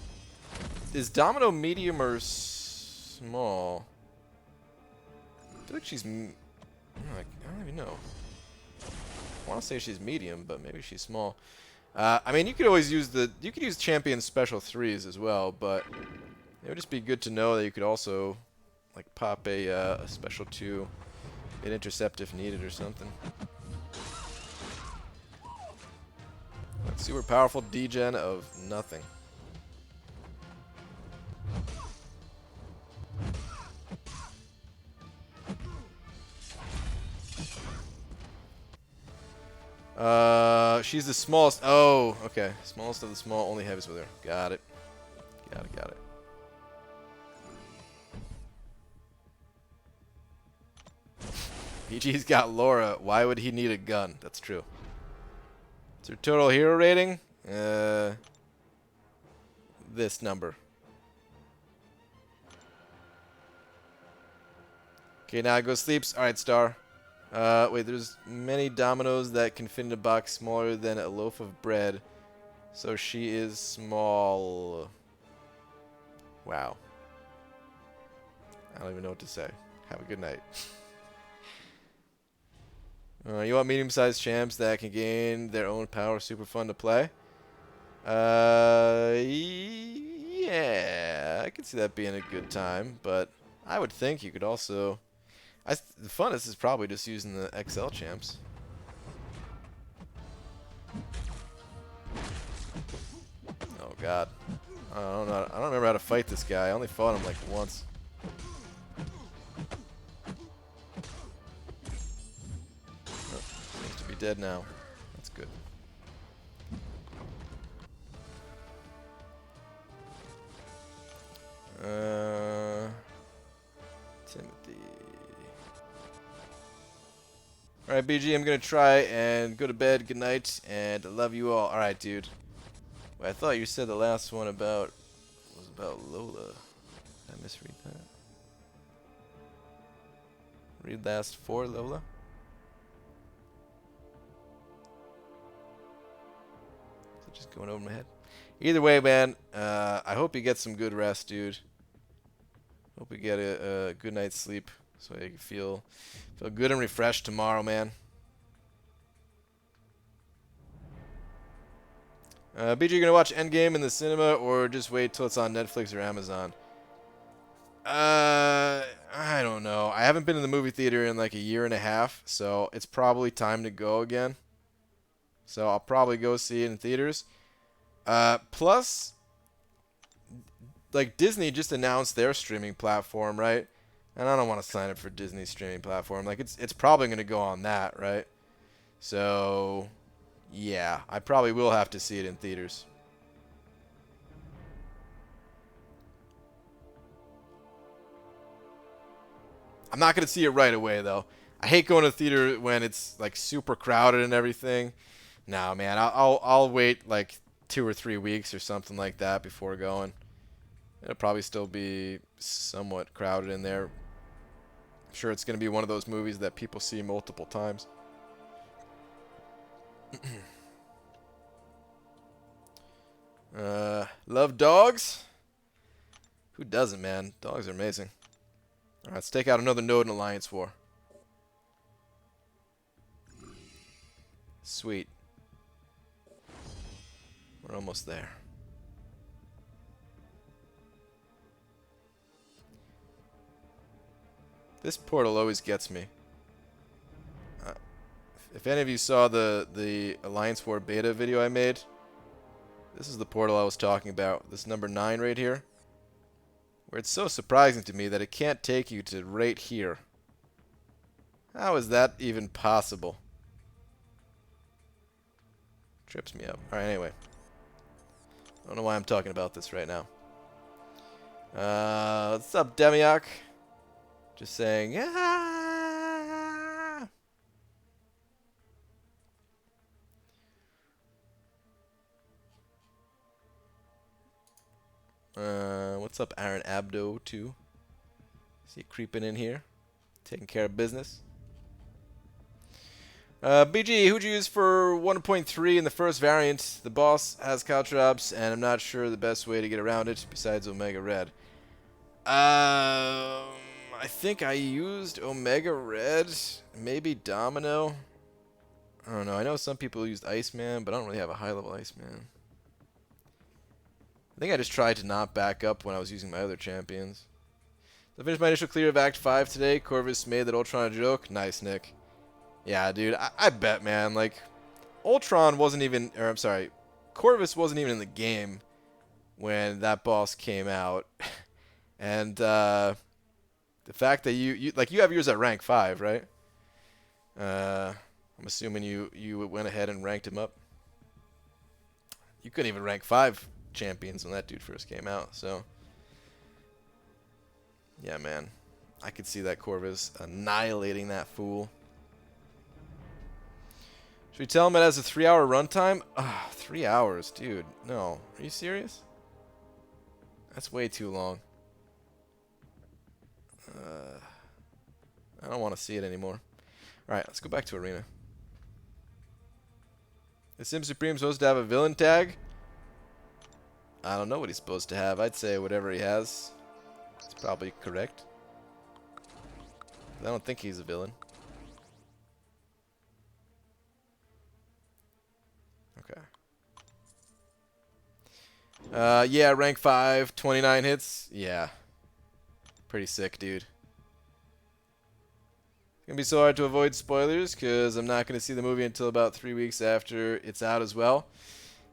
is Domino medium or small? I feel like she's... I don't even know. I want to say she's medium, but maybe she's small. I mean, you could always use you could use champion special 3s as well, but it would just be good to know that you could also like pop a special 2, an intercept if needed or something. Like super powerful degen of nothing. She's the smallest. Oh, okay. Smallest of the small, only heaviest with her. Got it. Got it. PG's got Laura. Why would he need a gun? That's true. What's her total hero rating? This number. Okay, now go sleeps. Alright, Star. Wait, there's many dominoes that can fit in a box smaller than a loaf of bread. So she is small. Wow. I don't even know what to say. Have a good night. You want medium-sized champs that can gain their own power, super fun to play? Yeah, I could see that being a good time, but I would think you could also The funnest is probably just using the XL champs. Oh god. I don't know. I don't remember how to fight this guy. I only fought him like once. Oh, seems to be dead now. That's good. Timothy. Alright, BG, I'm gonna try and go to bed. Good night, and I love you all. Alright, dude. Wait, I thought you said the last one was about Lola. Did I misread that? Read last for Lola? Is it just going over my head? Either way, man, I hope you get some good rest, dude. Hope you get a good night's sleep so you can feel good and refreshed tomorrow, man. BG, you gonna watch Endgame in the cinema or just wait till it's on Netflix or Amazon? I don't know. I haven't been in the movie theater in like a year and a half, so it's probably time to go again. So I'll probably go see it in theaters. Plus, like Disney just announced their streaming platform, right? And I don't want to sign up for Disney's streaming platform. Like it's probably gonna go on that, right? So yeah, I probably will have to see it in theaters. I'm not gonna see it right away though. I hate going to the theater when it's like super crowded and everything. No, man, I'll wait like 2 or 3 weeks or something like that before going. It'll probably still be somewhat crowded in there. I'm sure it's gonna be one of those movies that people see multiple times. Love dogs? Who doesn't, man? Dogs are amazing. Alright, let's take out another node in Alliance War. Sweet. We're almost there. This portal always gets me. If any of you saw the Alliance War beta video I made, this is the portal I was talking about. This number 9 right here. Where it's so surprising to me that it can't take you to right here. How is that even possible? Trips me up. Alright, anyway. I don't know why I'm talking about this right now. What's up, Demiok? Just saying, yeah. What's up, Aaron Abdo, too? See you creeping in here. Taking care of business. BG, who'd you use for 1.3 in the first variant? The boss has caltrops, and I'm not sure the best way to get around it besides Omega Red. I think I used Omega Red, maybe Domino. I don't know. I know some people used Iceman, but I don't really have a high-level Iceman. I think I just tried to not back up when I was using my other champions. So I finished my initial clear of Act 5 today. Corvus made that Ultron a joke. Nice, Nick. Yeah, dude, I bet, man. Like, Ultron wasn't even, or I'm sorry, Corvus wasn't even in the game when that boss came out. And the fact that you have yours at rank 5, right? I'm assuming you went ahead and ranked him up. You couldn't even rank 5 champions when that dude first came out, so yeah, man, I could see that Corvus annihilating that fool. Should we tell him it has a 3-hour runtime? 3 hours, dude. No, are you serious? That's way too long. I don't want to see it anymore. Alright, let's go back to Arena. Is Sim Supreme supposed to have a villain tag? I don't know what he's supposed to have. I'd say whatever he has. It's probably correct. I don't think he's a villain. Okay. Yeah, rank 5, 29 hits. Yeah. Pretty sick, dude. Gonna be so hard to avoid spoilers because I'm not gonna see the movie until about 3 weeks after it's out as well.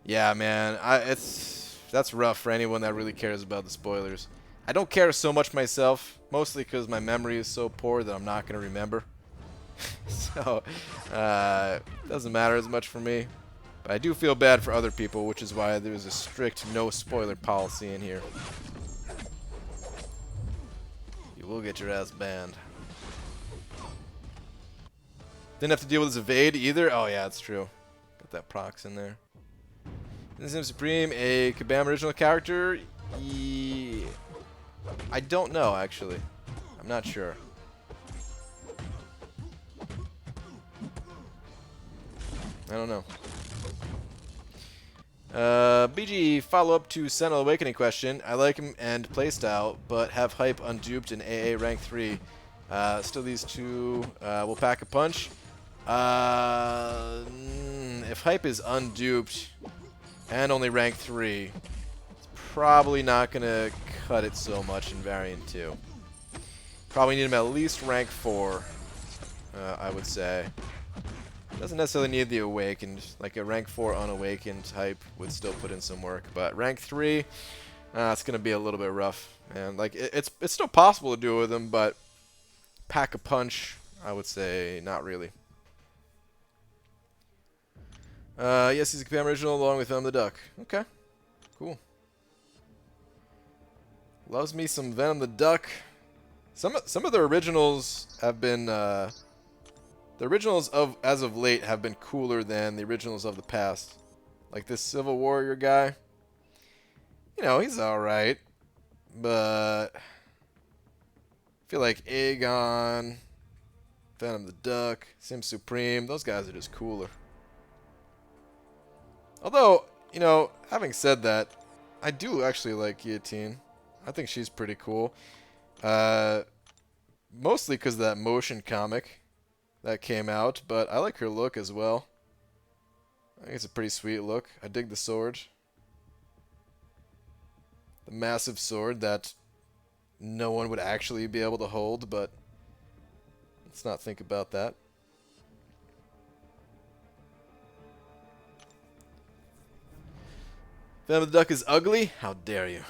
Yeah, man, that's rough for anyone that really cares about the spoilers. I don't care so much myself, mostly because my memory is so poor that I'm not gonna remember. So, it doesn't matter as much for me. But I do feel bad for other people, which is why there's a strict no spoiler policy in here. You will get your ass banned. Didn't have to deal with his evade either. Oh yeah, that's true. Got that procs in there. Is him Supreme a Kabam original character? I don't know, actually. I'm not sure. I don't know. BG follow-up to Sentinel Awakening question. I like him and playstyle, but have hype unduped in AA rank 3. Still these two will pack a punch. If hype is unduped and only rank 3, it's probably not going to cut it so much in variant 2. Probably need him at least rank 4, I would say. Doesn't necessarily need the awakened. Like a rank 4 unawakened type would still put in some work, but rank 3, it's gonna be a little bit rough. And like it's still possible to do it with him, but pack a punch, I would say not really. Yes, he's a Kabam original along with Venom the Duck. Okay, cool. Loves me some Venom the Duck. Some of the originals have been. The originals as of late have been cooler than the originals of the past. Like this Civil Warrior guy. You know, he's alright. But I feel like Aegon, Venom the Duck, Sim Supreme, those guys are just cooler. Although, you know, having said that, I do actually like Guillotine. I think she's pretty cool. Mostly because of that motion comic that came out, but I like her look as well. I think it's a pretty sweet look. I dig the sword. The massive sword that no one would actually be able to hold, but let's not think about that. Venom the Duck is ugly? How dare you.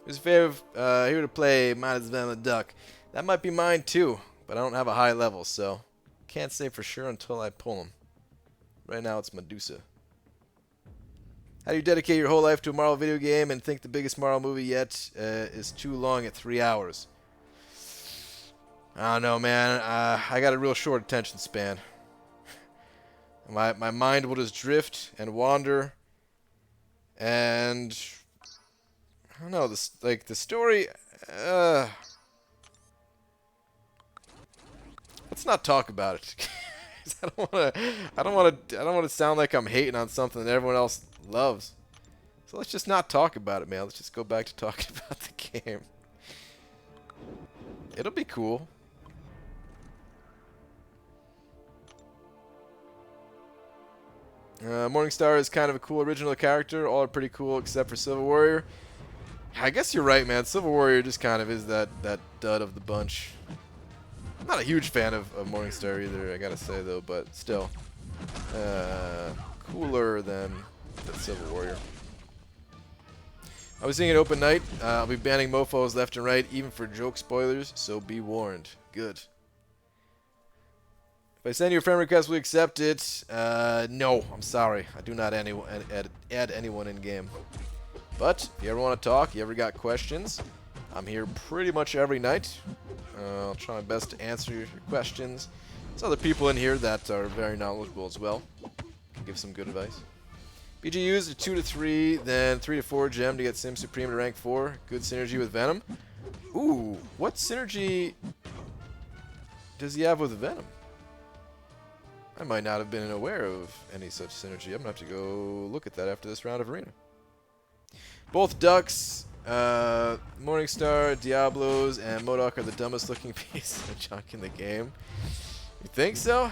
Who's your favorite hero to play? Mine is Venom the Duck. That might be mine too, but I don't have a high level, so can't say for sure until I pull him. Right now it's Medusa. How do you dedicate your whole life to a Marvel video game and think the biggest Marvel movie yet is too long at 3 hours? I don't know, man. I got a real short attention span. My mind will just drift and wander, and I don't know. The story. Let's not talk about it. I don't want to sound like I'm hating on something that everyone else loves. So let's just not talk about it, man. Let's just go back to talking about the game. It'll be cool. Morningstar is kind of a cool original character. All are pretty cool except for Civil Warrior. I guess you're right, man. Civil Warrior just kind of is that dud of the bunch. I'm not a huge fan of Morningstar either, I gotta say, though, but still. Cooler than Civil Warrior. I was seeing an open night. I'll be banning mofos left and right, even for joke spoilers, so be warned. Good. If I send you a friend request, will you accept it? No, I'm sorry. I do not add anyone in game. But if you ever want to talk, you ever got questions, I'm here pretty much every night. I'll try my best to answer your questions. There's other people in here that are very knowledgeable as well. Can give some good advice. BG used a 2 to 3, then 3 to 4 gem to get Sim Supreme to rank 4. Good synergy with Venom. Ooh, what synergy does he have with Venom? I might not have been aware of any such synergy. I'm going to have to go look at that after this round of Arena. Both Ducks, Morningstar, Diablos, and MODOK are the dumbest looking piece of junk in the game. You think so?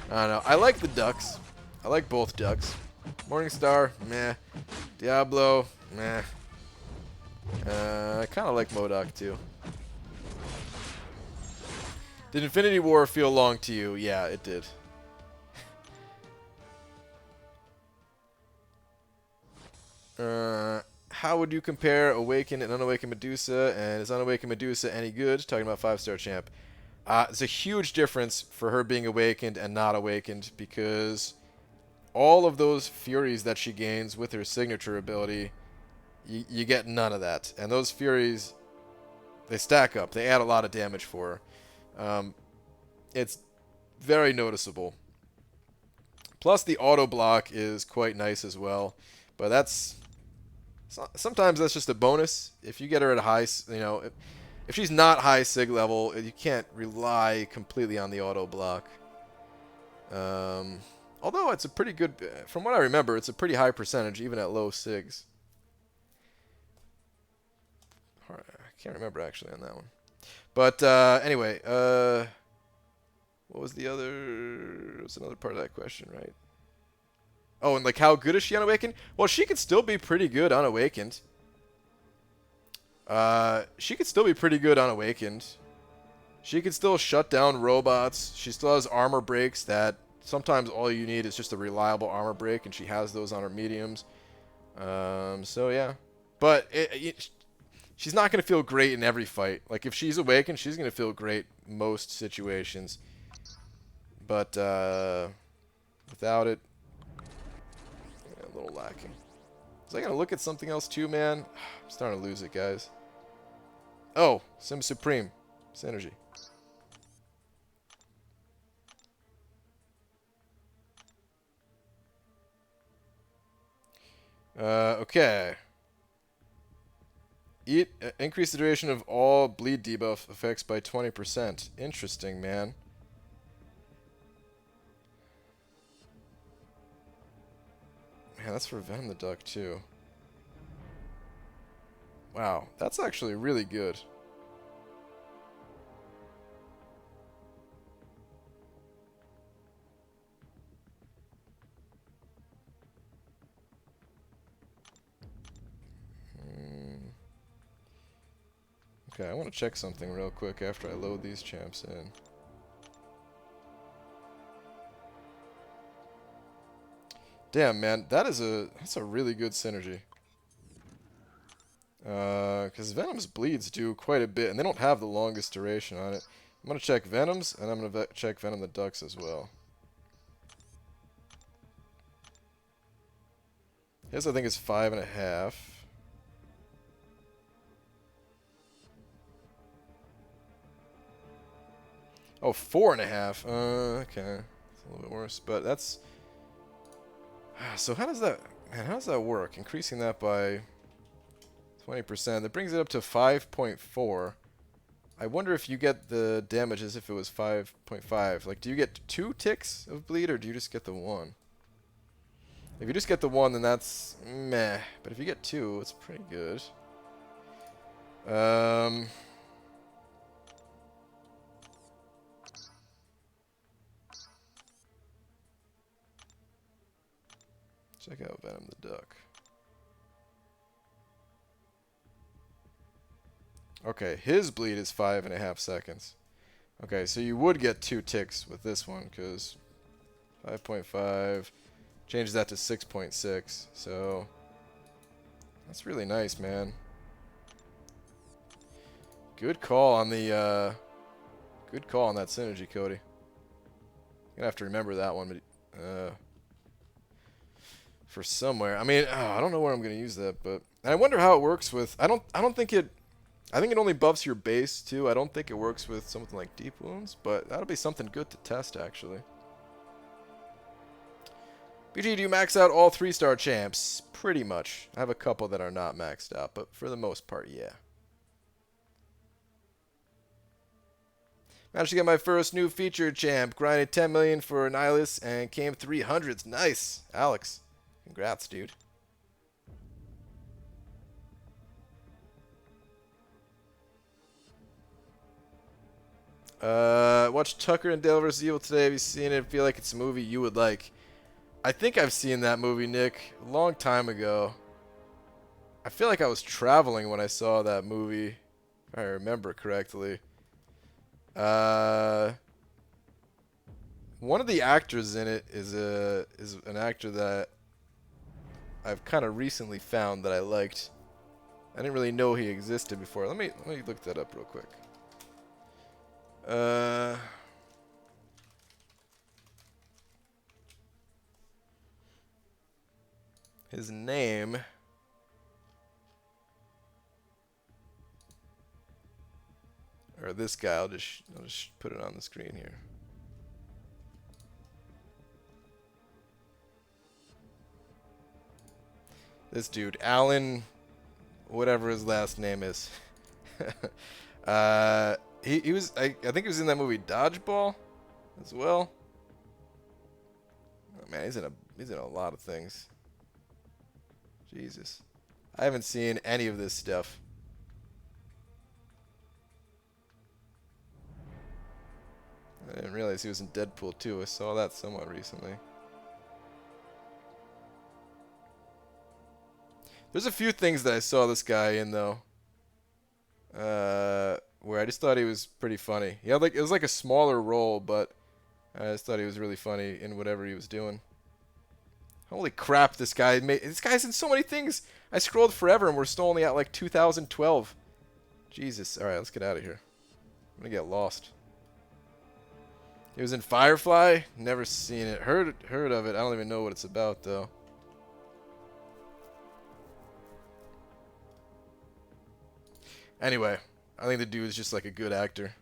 I don't know. I like the Ducks. I like both Ducks. Morningstar, meh. Diablo, meh. I kind of like MODOK too. Did Infinity War feel long to you? Yeah, it did. How would you compare Awakened and Unawakened Medusa? And is Unawakened Medusa any good? Talking about 5-star champ. It's a huge difference for her being awakened and not awakened because all of those furies that she gains with her signature ability, you get none of that. And those furies, they stack up. They add a lot of damage for her. It's very noticeable. Plus, the auto block is quite nice as well. But sometimes that's just a bonus. If you get her at a high, if she's not high sig level, you can't rely completely on the auto block. Although it's a pretty good, from what I remember, it's a pretty high percentage even at low sigs. I can't remember actually on that one. But anyway, what was the other? What's another part of that question, right? Oh, and like how good is she unawakened? Well, she could still be pretty good unawakened. She could still be pretty good unawakened. She could still shut down robots. She still has armor breaks that sometimes all you need is just a reliable armor break, and she has those on her mediums. So yeah. But she's not going to feel great in every fight. Like if she's awakened, she's going to feel great most situations. But without it, a little lacking. Was I going to look at something else too, man? I'm starting to lose it, guys. Oh, Sim Supreme. Synergy. Okay. Increase the duration of all bleed debuff effects by 20%. Interesting, man. Man, that's for Venom the Duck, too. Wow, that's actually really good. Okay, I want to check something real quick after I load these champs in. Damn, man, that's a really good synergy. Because Venom's bleeds do quite a bit, and they don't have the longest duration on it. I'm going to check Venom's, and I'm going to check Venom the Ducks as well. His, I think, is 5.5. Oh, 4.5. Okay. It's a little bit worse, but that's... So how does that... Man, how does that work? Increasing that by 20%. That brings it up to 5.4. I wonder if you get the damage as if it was 5.5. Like, do you get 2 ticks of bleed, or do you just get the 1? If you just get the 1, then that's meh. But if you get 2, it's pretty good. Check out Venom the Duck. Okay, his bleed is 5.5 seconds. Okay, so you would get 2 ticks with this one, because 5.5 changes that to 6.6. So that's really nice, man. Good call on the good call on that synergy, Cody. You're gonna have to remember that one, but for somewhere. I mean, I don't know where I'm gonna use that, but and I wonder how it works with. I don't think it. I think it only buffs your base too. I don't think it works with something like deep wounds, but that'll be something good to test actually. BG, do you max out all 3-star champs? Pretty much. I have a couple that are not maxed out, but for the most part, yeah. Managed to get my first new featured champ. Grinded 10 million for Nihilus and came 300s. Nice. Alex. Congrats, dude. Watched Tucker and Dale vs. Evil today. Have you seen it? Feel like it's a movie you would like. I think I've seen that movie, Nick, a long time ago. I feel like I was traveling when I saw that movie, if I remember correctly. One of the actors in it is an actor that I've kind of recently found that I liked. I didn't really know he existed before. Let me look that up real quick. His name. Or this guy. I'll just put it on the screen here. This dude, Alan, whatever his last name is. He was I think he was in that movie Dodgeball as well. Oh, man, he's in a lot of things. Jesus. I haven't seen any of this stuff. I didn't realize he was in Deadpool 2. I saw that somewhat recently. There's a few things that I saw this guy in though, where I just thought he was pretty funny. He had it was like a smaller role, but I just thought he was really funny in whatever he was doing. Holy crap, this guy's in so many things. I scrolled forever and we're still only at like 2012. Jesus. All right, let's get out of here. I'm gonna get lost. He was in Firefly. Never seen it. Heard of it. I don't even know what it's about though. Anyway, I think the dude is just like a good actor.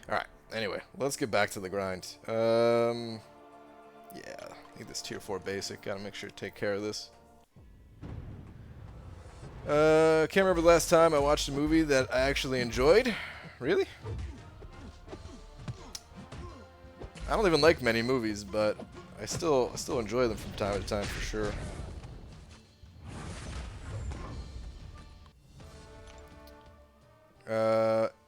Alright, anyway, let's get back to the grind. Yeah, I need this tier 4 basic. Gotta make sure to take care of this. Can't remember the last time I watched a movie that I actually enjoyed. Really? I don't even like many movies, but I still enjoy them from time to time for sure.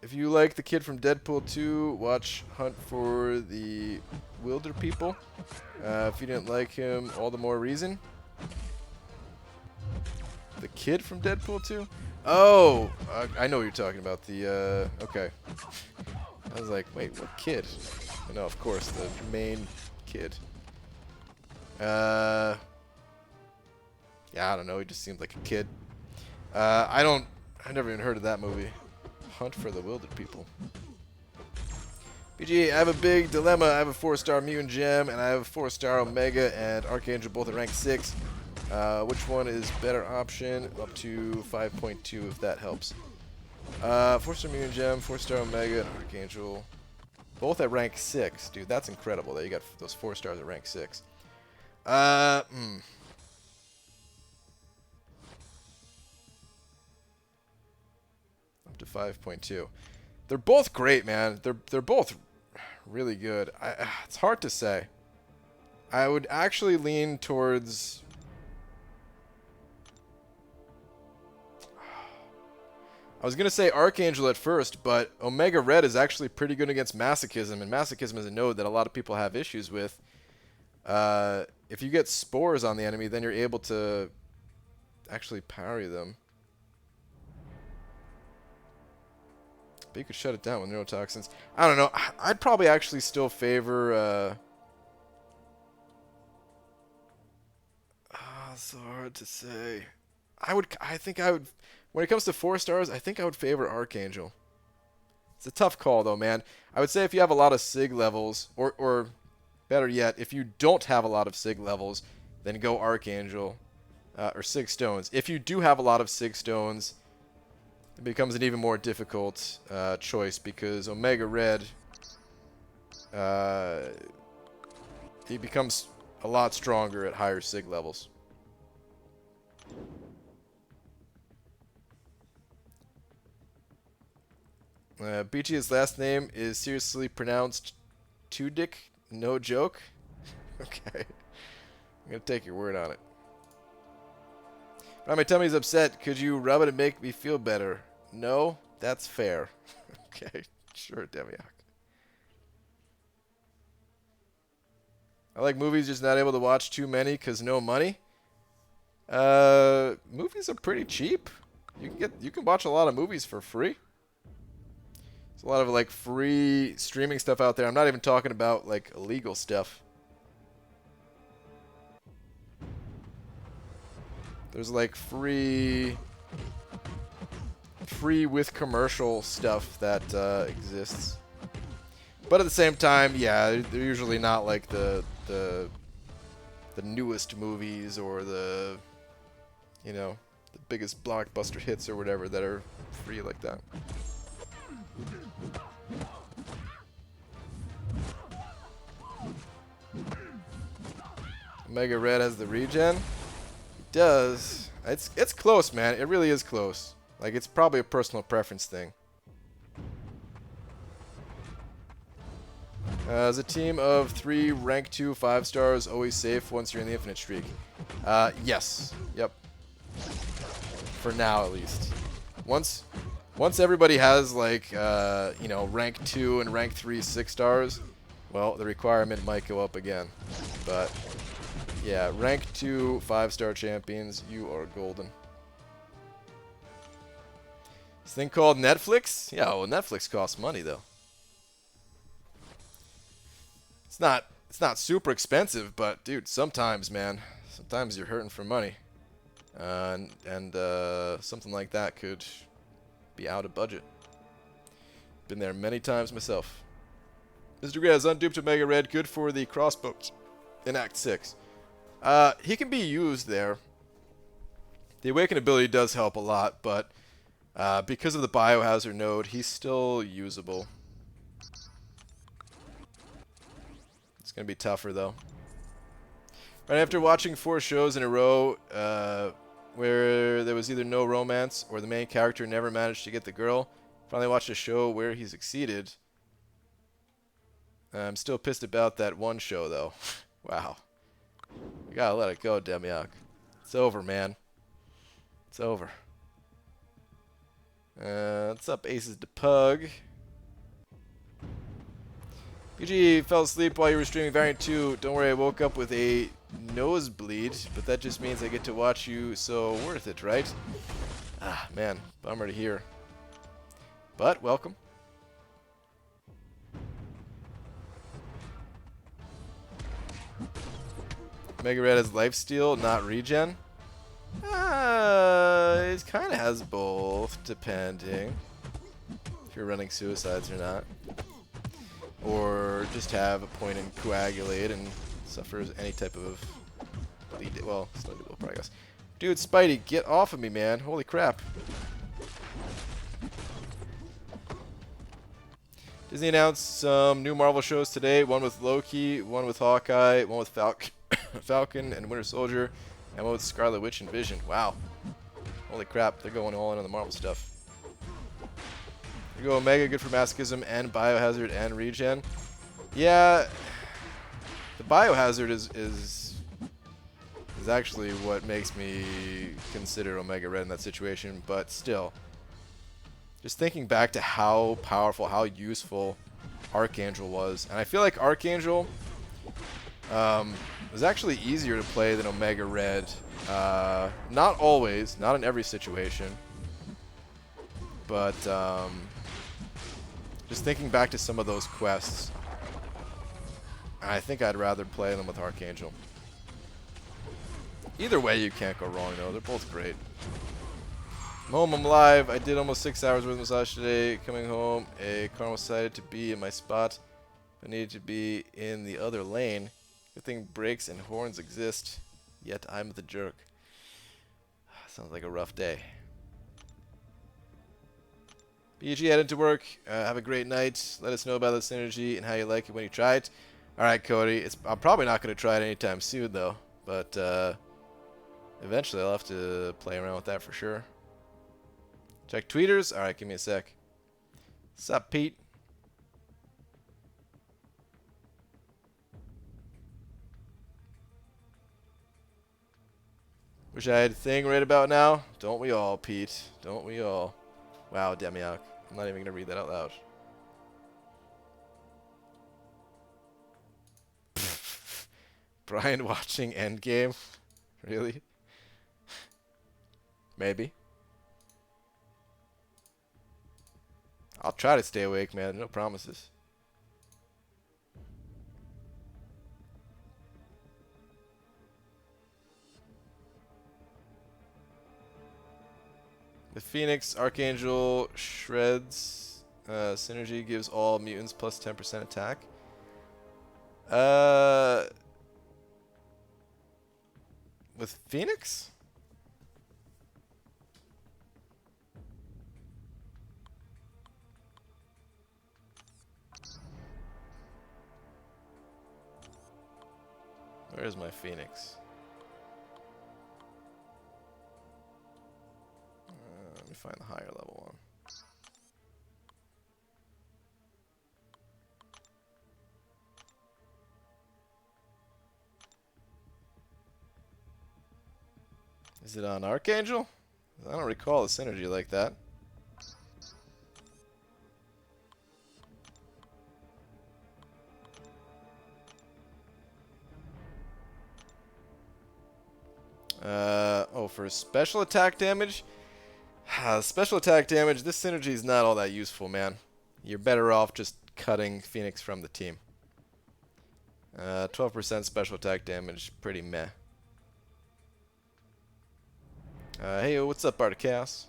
If you like the kid from Deadpool 2, watch Hunt for the Wilder People. If you didn't like him, all the more reason. The kid from Deadpool 2? Oh, I know what you're talking about. The okay. I was like, wait, what kid? No, of course, the main kid. Yeah, I don't know. He just seemed like a kid. I've never even heard of that movie. Hunt for the Wilder People. BG, I have a big dilemma. I have a 4-star Mutant Gem, and I have a 4-star Omega and Archangel, both at rank 6. Which one is better option? Up to 5.2, if that helps. 4-star Mutant Gem, 4-star Omega, and Archangel. Both at rank 6. Dude, that's incredible that you got those 4 stars at rank 6. Up to 5.2. They're both great, man. They're both really good. It's hard to say. I would actually lean towards... I was going to say Archangel at first, but Omega Red is actually pretty good against Masochism, and Masochism is a node that a lot of people have issues with. If you get spores on the enemy, then you're able to actually parry them. But you could shut it down with neurotoxins. I don't know. I'd probably actually still favor... it's so hard to say. I think I would... When it comes to 4 stars, I think I would favor Archangel. It's a tough call, though, man. I would say if you have a lot of SIG levels, or better yet, if you don't have a lot of SIG levels, then go Archangel, or SIG stones. If you do have a lot of SIG stones, it becomes an even more difficult choice, because Omega Red, he becomes a lot stronger at higher SIG levels. BG's last name is seriously pronounced Tudyk, no joke. Okay. I'm going to take your word on it. My tummy's upset. Could you rub it and make me feel better? No, that's fair. Okay, sure, Demiak. I like movies, just not able to watch too many because no money. Movies are pretty cheap. You can watch a lot of movies for free. There's a lot of like free streaming stuff out there. I'm not even talking about like illegal stuff. There's like free with commercial stuff that exists. But at the same time, yeah, they're usually not like the newest movies or the, you know, the biggest blockbuster hits or whatever that are free like that. Omega Red has the regen. It does. It's close, man. It really is close. Like, it's probably a personal preference thing. As a team of 3 rank 2 5 stars, always safe once you're in the infinite streak. Yes. Yep. For now, at least. Once everybody has like you know, rank 2 and rank 3 6 stars, well, the requirement might go up again. But yeah, rank 2 5-star champions, you are golden. This thing called Netflix? Yeah, well, Netflix costs money though. It's not super expensive, but dude, sometimes, man, sometimes you're hurting for money, and something like that could be out of budget. Been there many times myself. Mr. Graz, unduped Omega Red, good for the crossbows in Act 6. He can be used there. The Awaken ability does help a lot, but because of the Biohazard node, he's still usable. It's going to be tougher, though. Right after watching 4 shows in a row where there was either no romance or the main character never managed to get the girl, finally watched a show where he succeeded. I'm still pissed about that one show, though. Wow. You gotta let it go, Demiok. It's over, man. It's over. What's up, Aces to Pug? PG fell asleep while you were streaming Variant 2. Don't worry, I woke up with a nosebleed, but that just means I get to watch you, so worth it, right? Ah, man, bummer to hear. But, welcome. Mega Red has lifesteal, not regen. It kind of has both, depending if you're running suicides or not. Or just have a point in coagulate and suffers any type of bleed. Well, slowly will probably guess. Dude, Spidey, get off of me, man. Holy crap. Disney announced some new Marvel shows today. One with Loki, one with Hawkeye, one with Falcon and Winter Soldier, and one with Scarlet Witch and Vision. Wow. Holy crap, they're going all in on the Marvel stuff. You go Omega, good for masochism and biohazard and regen. Yeah, the biohazard is actually what makes me consider Omega Red in that situation, but still. Just thinking back to how powerful, how useful Archangel was, and I feel like Archangel was actually easier to play than Omega Red. Not always, not in every situation, but just thinking back to some of those quests, I think I'd rather play them with Archangel. Either way, you can't go wrong, though. They're both great. I'm home, I'm live. I did almost 6 hours worth of massage today. Coming home, a car was decided to be in my spot. I needed to be in the other lane. Good thing brakes and horns exist, yet I'm the jerk. Sounds like a rough day. BG, head into work. Have a great night. Let us know about the synergy and how you like it when you try it. Alright, Cody. I'm probably not going to try it anytime soon, though. But eventually I'll have to play around with that for sure. Check tweeters. Alright, give me a sec. Sup, Pete? Wish I had a thing right about now. Don't we all, Pete? Don't we all? Wow, Demiok. I'm not even going to read that out loud. Brian watching Endgame? Really? Maybe. I'll try to stay awake, man. No promises. The Phoenix Archangel shreds synergy gives all mutants plus 10% attack. With Phoenix? Where is my Phoenix? Let me find the higher level one. Is it on Archangel? I don't recall the synergy like that. Oh, for special attack damage? Special attack damage, this synergy is not all that useful, man. You're better off just cutting Phoenix from the team. 12% special attack damage, pretty meh. Hey, what's up, Art of Chaos?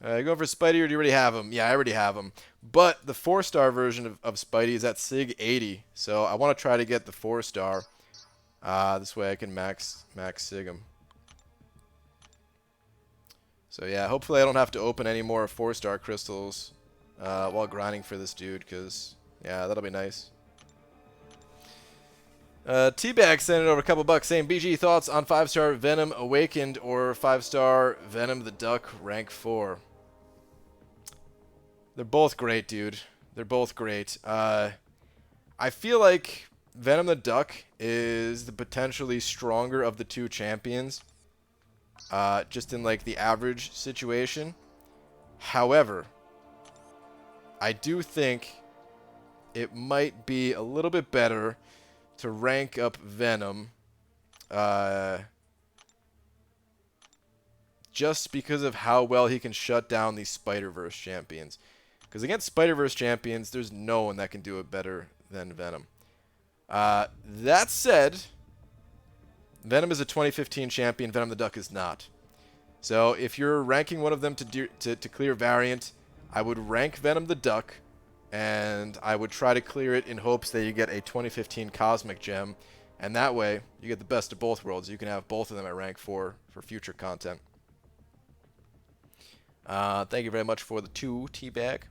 You going for Spidey, or do you already have him? Yeah, I already have him. But the 4-star version of Spidey is at Sig 80, so I want to try to get the 4-star. This way I can max Sig him. So yeah, hopefully I don't have to open any more 4-star crystals while grinding for this dude, because, yeah, that'll be nice. T-Bag sent it over a couple bucks saying, BG, thoughts on 5-star Venom Awakened or 5-star Venom the Duck rank 4? They're both great, dude. They're both great. I feel like Venom the Duck is the potentially stronger of the two champions, just in like the average situation. However, I do think it might be a little bit better to rank up Venom just because of how well he can shut down these Spider-Verse champions. Because against Spider-Verse champions, there's no one that can do it better than Venom. That said, Venom is a 2015 champion, Venom the Duck is not. So if you're ranking one of them to clear variant, I would rank Venom the Duck, and I would try to clear it in hopes that you get a 2015 Cosmic Gem, and that way you get the best of both worlds. You can have both of them at rank 4 for future content. Thank you very much for the 2 T-Bag.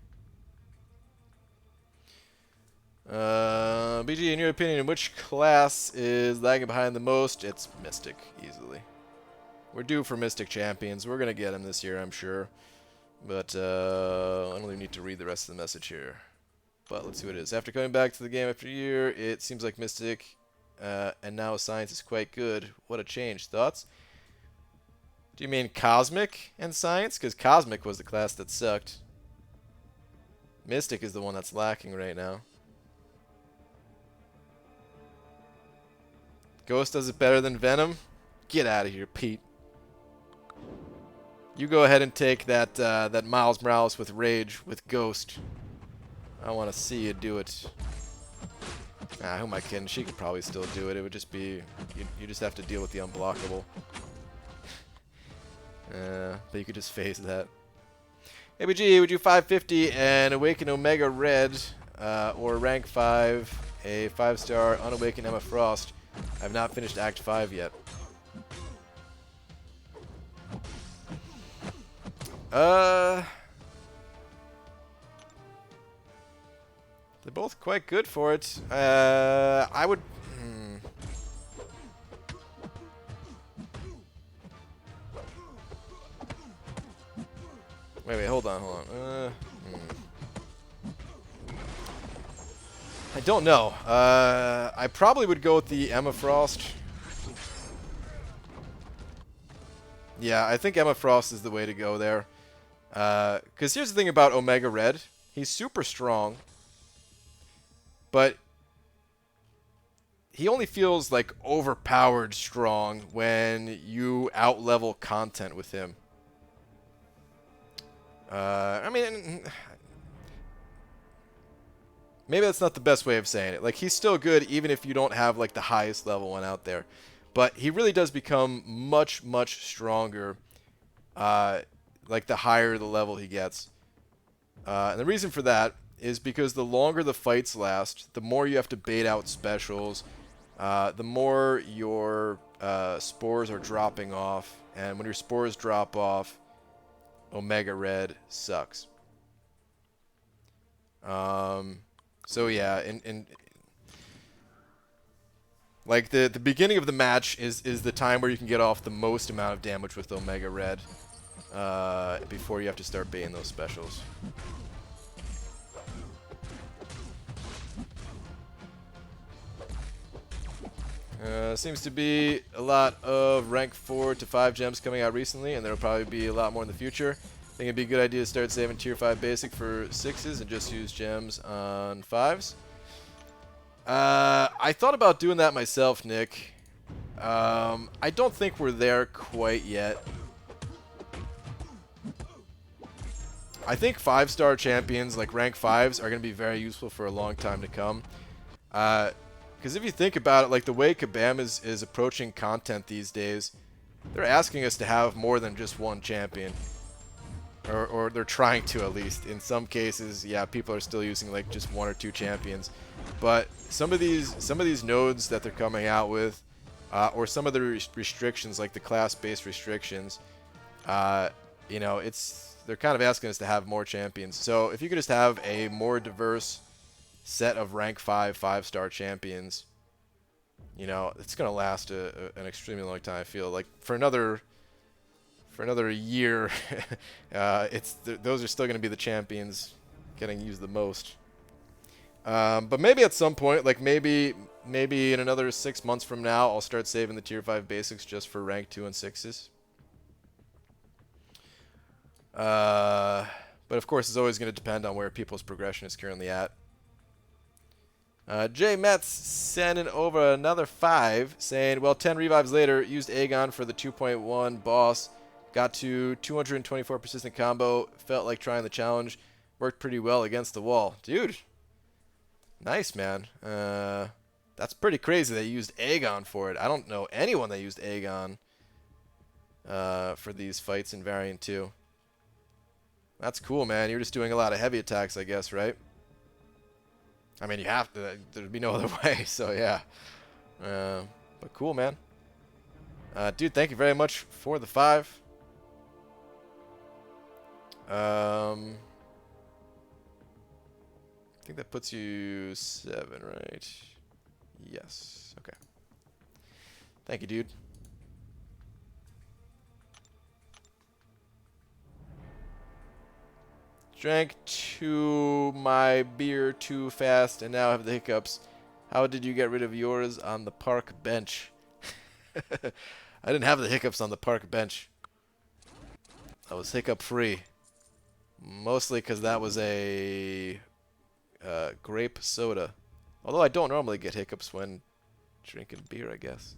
BG, in your opinion, which class is lagging behind the most? It's Mystic, easily. We're due for Mystic Champions. We're going to get him this year, I'm sure. But I don't even need to read the rest of the message here. But let's see what it is. After coming back to the game after a year, it seems like Mystic and now Science is quite good. What a change. Thoughts? Do you mean Cosmic and Science? Because Cosmic was the class that sucked. Mystic is the one that's lacking right now. Ghost does it better than Venom? Get out of here, Pete. You go ahead and take that Miles Morales with Rage with Ghost. I want to see you do it. Who am I kidding? She could probably still do it. It would just be... You just have to deal with the unblockable. But you could just phase that. ABG, would you 550 and Awaken Omega Red or rank 5 a 5-star Unawakened Emma Frost? I have not finished Act 5 yet. They're both quite good for it. I would... Wait, hold on. I don't know. I probably would go with the Emma Frost. Yeah, I think Emma Frost is the way to go there. Because here's the thing about Omega Red. He's super strong. But he only feels like overpowered strong when you out-level content with him. I mean, maybe that's not the best way of saying it. Like, he's still good even if you don't have, like, the highest level one out there. But he really does become much, much stronger, like, the higher the level he gets. And the reason for that is because the longer the fights last, the more you have to bait out specials, the more your spores are dropping off. And when your spores drop off, Omega Red sucks. So yeah, and like the beginning of the match is the time where you can get off the most amount of damage with Omega Red before you have to start baiting those specials. Seems to be a lot of rank 4 to 5 gems coming out recently, and there will probably be a lot more in the future. I think it'd be a good idea to start saving tier 5 basic for 6s and just use gems on 5s. I thought about doing that myself, Nick. I don't think we're there quite yet. I think 5-star champions, like rank 5s, are going to be very useful for a long time to come. Because if you think about it, like the way Kabam is approaching content these days, they're asking us to have more than just one champion. Or they're trying to, at least. In some cases, yeah, people are still using like just 1 or 2 champions. But some of these nodes that they're coming out with, or some of the restrictions, like the class-based restrictions, you know, they're kind of asking us to have more champions. So if you could just have a more diverse set of rank 5 5-star champions, you know, it's gonna last an extremely long time. I feel like for another year, those are still gonna be the champions getting used the most. But maybe at some point, like maybe in another 6 months from now, I'll start saving the tier 5 basics just for rank 2 and 6s. But of course, it's always going to depend on where people's progression is currently at. Jay Metz sending over another 5, saying, well, 10 revives later, used Aegon for the 2.1 boss, got to 224 persistent combo, felt like trying the challenge, worked pretty well against the wall. Dude, nice, man. That's pretty crazy that you used Aegon for it. I don't know anyone that used Aegon for these fights in Variant 2. That's cool, man. You're just doing a lot of heavy attacks, I guess, right? I mean, you have to. There'd be no other way, so yeah. But cool, man. Dude, thank you very much for the 5. I think that puts you 7, right? Yes. Okay. Thank you, dude. Drank my beer too fast and now have the hiccups. How did you get rid of yours on the park bench? I didn't have the hiccups on the park bench. I was hiccup free. Mostly because that was a grape soda. Although I don't normally get hiccups when drinking beer, I guess.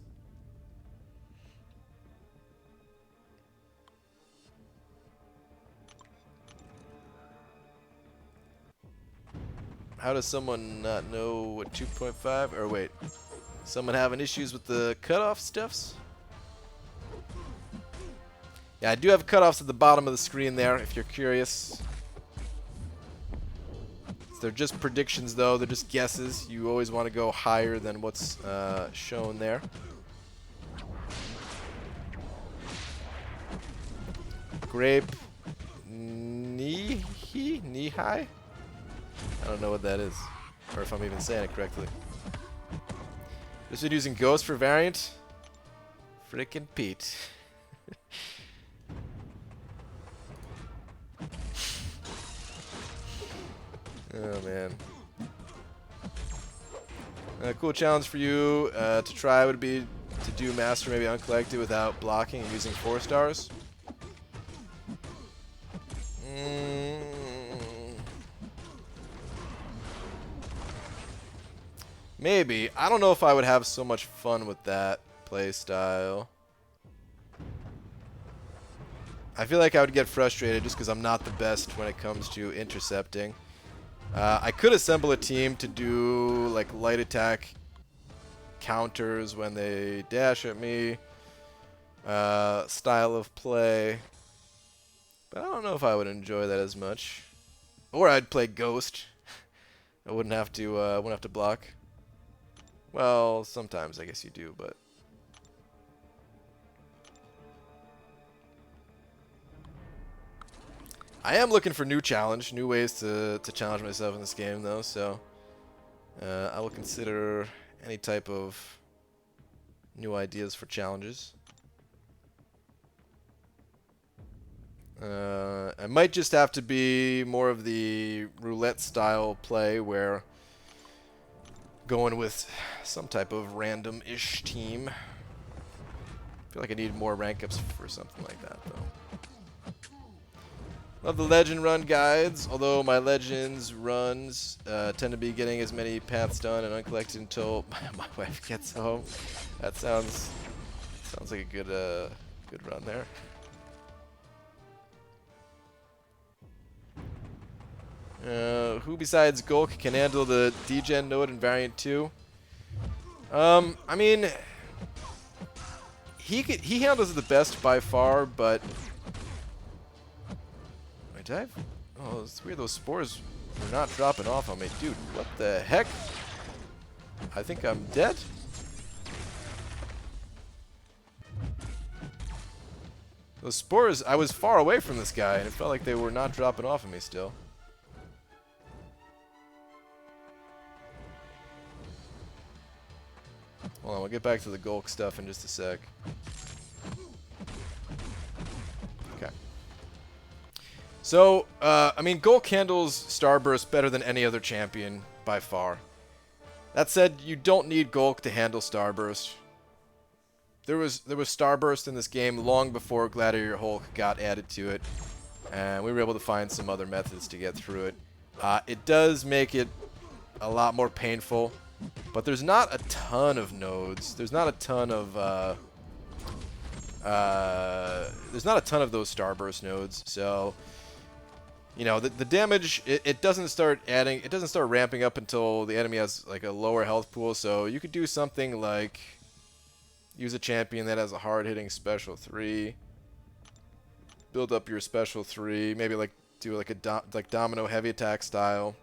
How does someone not know what 2.5? Or wait, someone having issues with the cutoff stuffs? Yeah, I do have cutoffs at the bottom of the screen there, if you're curious. They're just predictions, though. They're just guesses. You always want to go higher than what's shown there. Grape knee-high? I don't know what that is, or if I'm even saying it correctly. Just been using Ghost for Variant. Frickin' Pete. Oh, man. A cool challenge for you to try would be to do Master maybe Uncollected without blocking and using 4 stars. Maybe. I don't know if I would have so much fun with that play style. I feel like I would get frustrated just because I'm not the best when it comes to intercepting. I could assemble a team to do like light attack counters when they dash at me. Style of play. But I don't know if I would enjoy that as much. Or I'd play Ghost. I wouldn't have to block. Well, sometimes I guess you do, but I am looking for new challenge, new ways to challenge myself in this game, though. So I will consider any type of new ideas for challenges. It might just have to be more of the roulette style play where going with some type of random-ish team. I feel like I need more rank ups for something like that, though. Love the legend run guides, although my legends runs tend to be getting as many paths done and uncollected until my wife gets home. That sounds like a good run there. Who besides Gulk can handle the degen node in Variant 2? I mean, he handles it the best by far, but wait, did I have, oh, it's weird. Those spores are not dropping off on me, dude. What the heck? I think I'm dead. Those spores, I was far away from this guy, and it felt like they were not dropping off of me still. Hold on, we'll get back to the Gulk stuff in just a sec. Okay. So, I mean, Gulk handles Starburst better than any other champion by far. That said, you don't need Gulk to handle Starburst. There was Starburst in this game long before Gladiator Hulk got added to it, and we were able to find some other methods to get through it. It does make it a lot more painful. But there's not a ton of nodes. There's not a ton of those Starburst nodes. So, you know, the damage it doesn't start ramping up until the enemy has like a lower health pool. So you could do something like use a champion that has a hard-hitting special 3. Build up your special 3. Maybe like do like a domino heavy attack style.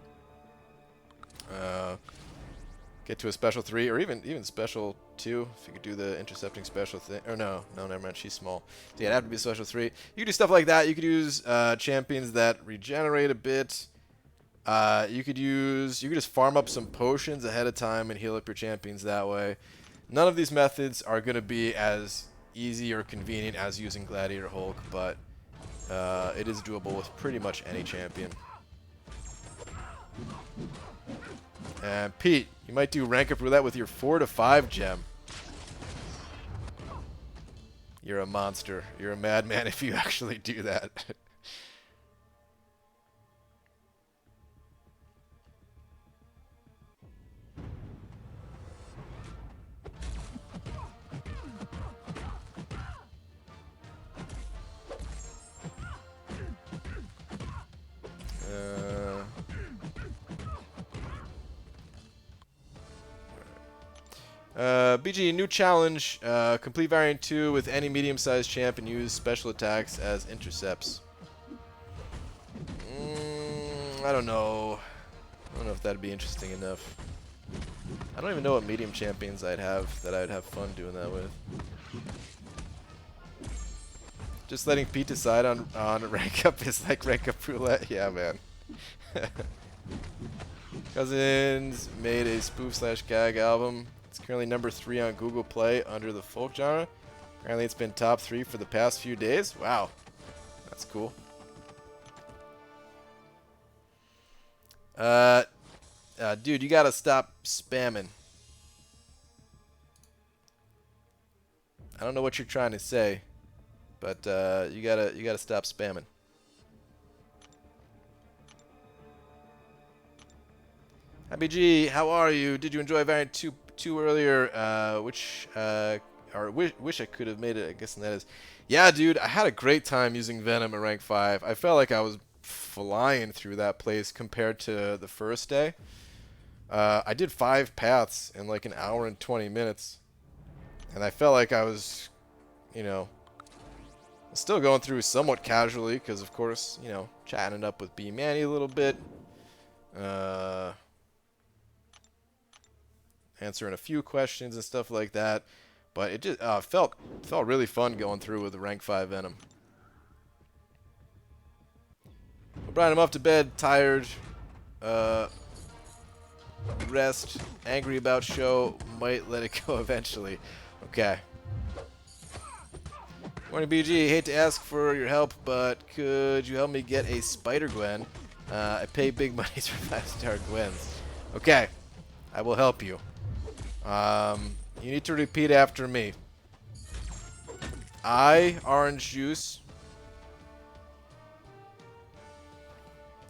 Get to a special 3, or even special 2, if you could do the intercepting special thing. Or no, never mind, she's small. So yeah, it'd have to be a special 3. You could do stuff like that. You could use champions that regenerate a bit. You could just farm up some potions ahead of time and heal up your champions that way. None of these methods are going to be as easy or convenient as using Gladiator Hulk, but it is doable with pretty much any champion. And Pete, you might do rank up roulette with your 4 to 5 gem. You're a monster. You're a madman if you actually do that. BG, new challenge. Complete Variant 2 with any medium-sized champ and use special attacks as intercepts. I don't know. I don't know if that'd be interesting enough. I don't even know what medium champions I'd have fun doing that with. Just letting Pete decide on rank up is like rank up roulette. Yeah, man. Cousins made a spoof/gag album. It's currently number 3 on Google Play under the folk genre. Apparently it's been top 3 for the past few days. Wow. That's cool. Dude, you gotta stop spamming. I don't know what you're trying to say, but you gotta stop spamming. Happy G, how are you? Did you enjoy Variant 2 earlier? Wish I could have made it. I guess that is. Yeah, dude, I had a great time using Venom at rank 5. I felt like I was flying through that place compared to the first day. I did 5 paths in like an hour and 20 minutes. And I felt like I was, you know, still going through somewhat casually because, of course, you know, chatting it up with B Manny a little bit. Answering a few questions and stuff like that. But it just felt really fun going through with the rank 5 Venom. Brian, I'm off to bed, tired, rest, angry about show, might let it go eventually. Okay. Morning, BG. Hate to ask for your help, but could you help me get a Spider Gwen? I pay big monies for 5-star Gwens. Okay. I will help you. You need to repeat after me. I, orange juice.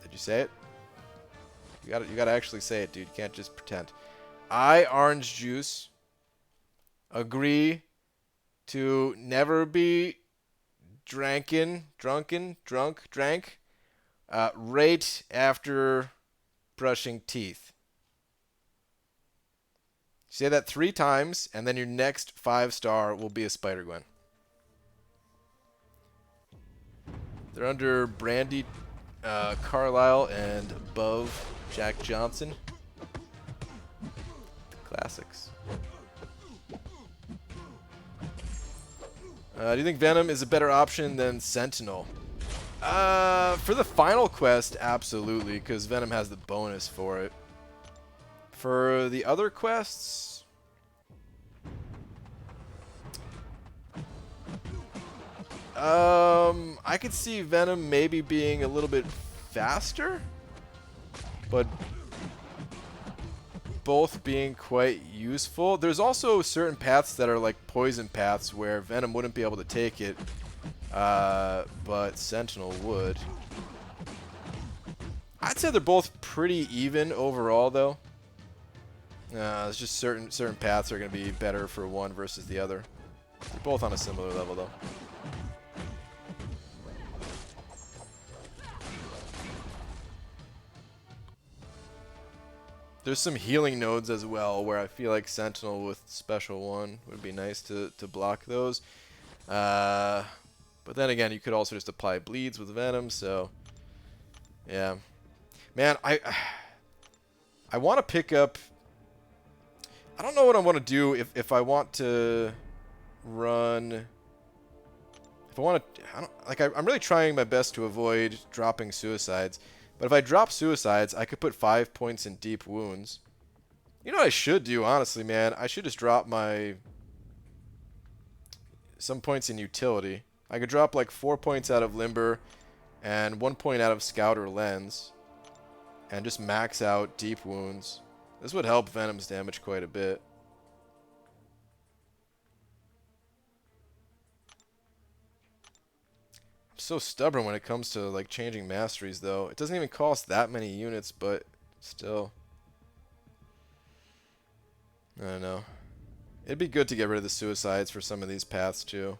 Did you say it? You gotta actually say it, dude. You can't just pretend. I, orange juice, agree to never be drank, right after brushing teeth. Say that 3 times, and then your next 5-star will be a Spider Gwen. They're under Brandy Carlisle and above Jack Johnson. The classics. Do you think Venom is a better option than Sentinel? For the final quest, absolutely, because Venom has the bonus for it. For the other quests, I could see Venom maybe being a little bit faster, but both being quite useful. There's also certain paths that are like poison paths where Venom wouldn't be able to take it, but Sentinel would. I'd say they're both pretty even overall, though. It's just certain paths are going to be better for one versus the other. They're both on a similar level, though. There's some healing nodes as well where I feel like Sentinel with Special 1 would be nice to block those. But then again, you could also just apply bleeds with Venom, so yeah. Man, I want to pick up... I don't know what I want to do if I want to run... If I want to... I'm really trying my best to avoid dropping suicides. But if I drop suicides, I could put 5 points in deep wounds. You know what I should do, honestly, man? I should just drop some points in utility. I could drop like 4 points out of Limber and 1 point out of Scout or Lens. And just max out deep wounds. This would help Venom's damage quite a bit. So stubborn when it comes to like changing masteries, though. It doesn't even cost that many units, but still, I don't know. It'd be good to get rid of the suicides for some of these paths too.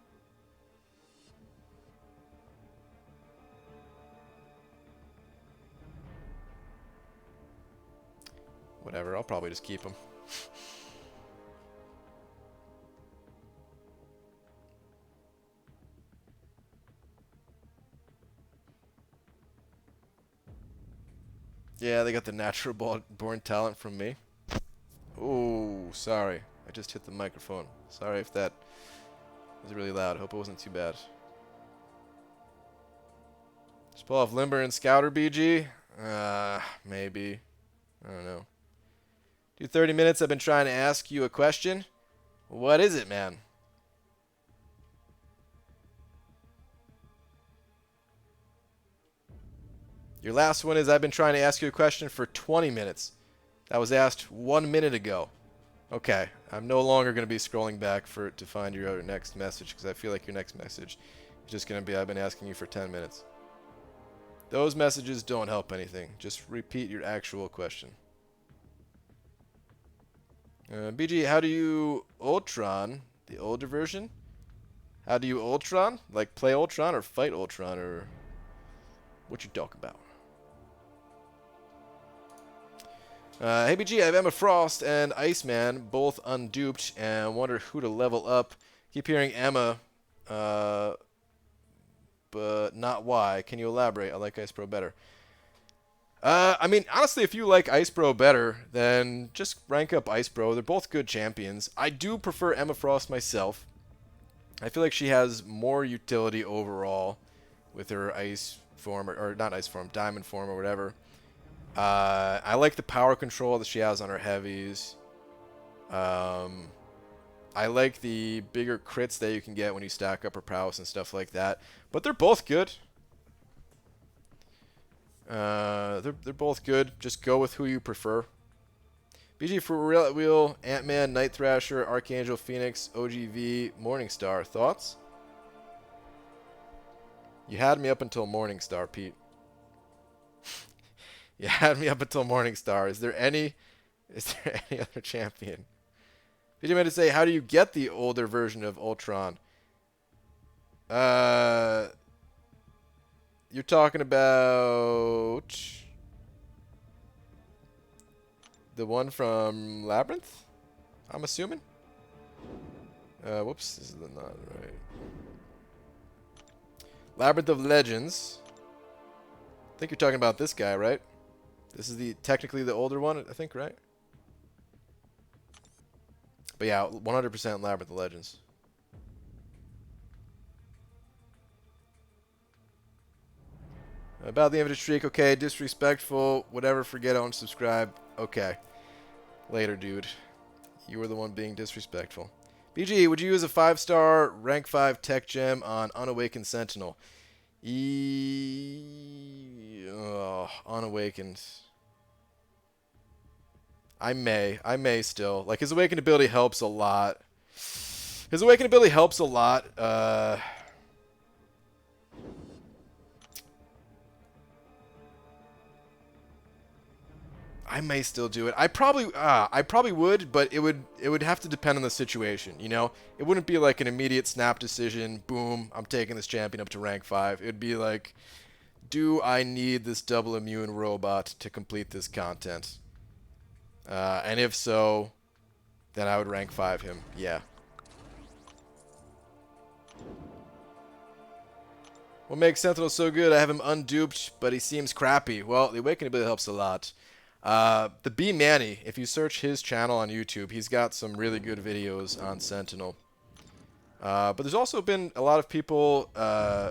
Whatever, I'll probably just keep them. Yeah, they got the natural born talent from me. Oh, sorry. I just hit the microphone. Sorry if that was really loud. Hope it wasn't too bad. Just pull off Limber and Scouter, BG? Maybe. I don't know. Do 30 minutes. I've been trying to ask you a question. What is it, man? Your last one is I've been trying to ask you a question for 20 minutes. That was asked 1 minute ago. Okay, I'm no longer going to be scrolling back to find your next message because I feel like your next message is just going to be I've been asking you for 10 minutes. Those messages don't help anything. Just repeat your actual question. BG, how do you Ultron, the older version? How do you Ultron? Like play Ultron or fight Ultron, or what you talking about? Hey BG, I have Emma Frost and Iceman, both unduped, and wonder who to level up. Keep hearing Emma, but not why. Can you elaborate? I like Ice Pro better. I mean, honestly, if you like Ice Bro better, then just rank up Ice Bro. They're both good champions. I do prefer Emma Frost myself. I feel like she has more utility overall with her Ice form, or not Ice form, Diamond form or whatever. I like the power control that she has on her heavies. I like the bigger crits that you can get when you stack up her prowess and stuff like that. But they're both good. They're both good. Just go with who you prefer. BG for real at wheel, Ant-Man, Night Thrasher, Archangel, Phoenix, OGV, Morningstar. Thoughts? You had me up until Morningstar, Pete. You had me up until Morningstar. Is there any other champion? BG meant to say, how do you get the older version of Ultron? You're talking about the one from Labyrinth, I'm assuming. Whoops, this is not right. Labyrinth of Legends. I think you're talking about this guy, right? This is technically the older one, I think, right? But yeah, 100% Labyrinth of Legends. About the infinite streak, okay. Disrespectful, whatever, forget, unsubscribe. Okay. Later, dude. You were the one being disrespectful. BG, would you use a 5-star rank 5 tech gem on Unawakened Sentinel? Unawakened. I may still. Like, his awakened ability helps a lot. His awakened ability helps a lot. I may still do it. I probably would, but it would have to depend on the situation, you know? It wouldn't be like an immediate snap decision, boom, I'm taking this champion up to rank 5. It'd be like, do I need this double immune robot to complete this content? And if so, then I would rank 5 him. Yeah. What makes Sentinel so good? I have him unduped, but he seems crappy. Well, the awakening ability helps a lot. The B Manny, if you search his channel on YouTube, he's got some really good videos on Sentinel. But there's also been a lot of people,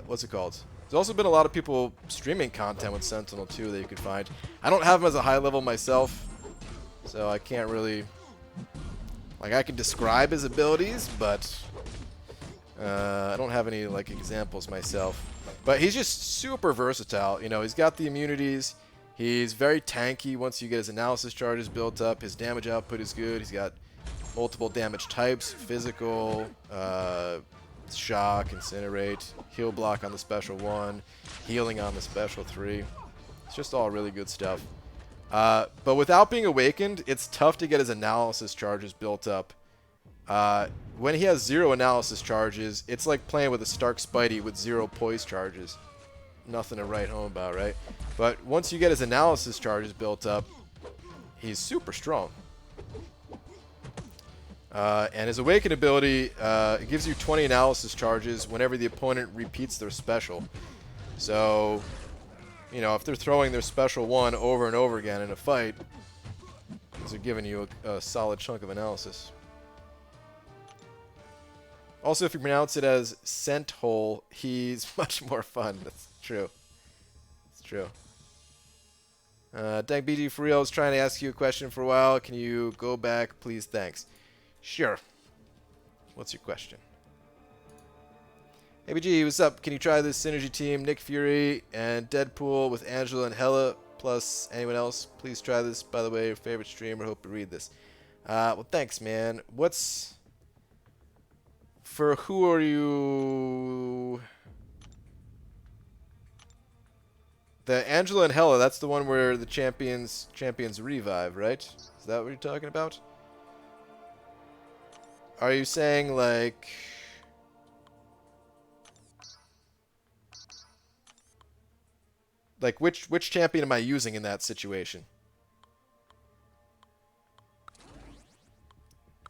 what's it called? There's also been a lot of people streaming content with Sentinel too that you could find. I don't have him as a high level myself, so I can't really, like, I can describe his abilities, but I don't have any like examples myself. But he's just super versatile. You know, he's got the immunities. He's very tanky once you get his analysis charges built up. His damage output is good. He's got multiple damage types, physical, shock, incinerate, heal block on the special 1, healing on the special 3. It's just all really good stuff. But without being awakened, it's tough to get his analysis charges built up. When he has 0 analysis charges, it's like playing with a Stark Spidey with 0 poise charges. Nothing to write home about, right? But once you get his analysis charges built up, he's super strong. And his awaken ability, it gives you 20 analysis charges whenever the opponent repeats their special. So, you know, if they're throwing their special 1 over and over again in a fight, they're giving you a solid chunk of analysis. Also, if you pronounce it as scent hole, he's much more fun. That's true. It's true. Dank BG for real, I was trying to ask you a question for a while. Can you go back, please? Thanks. Sure. What's your question? Hey BG, what's up? Can you try this synergy team, Nick Fury and Deadpool with Angela and Hella, plus anyone else? Please try this. By the way, your favorite streamer. Hope to read this. Well, thanks, man. For who are you? The Angela and Hella, that's the one where the champions revive, right? Is that what you're talking about? Are you saying like... Like, which champion am I using in that situation?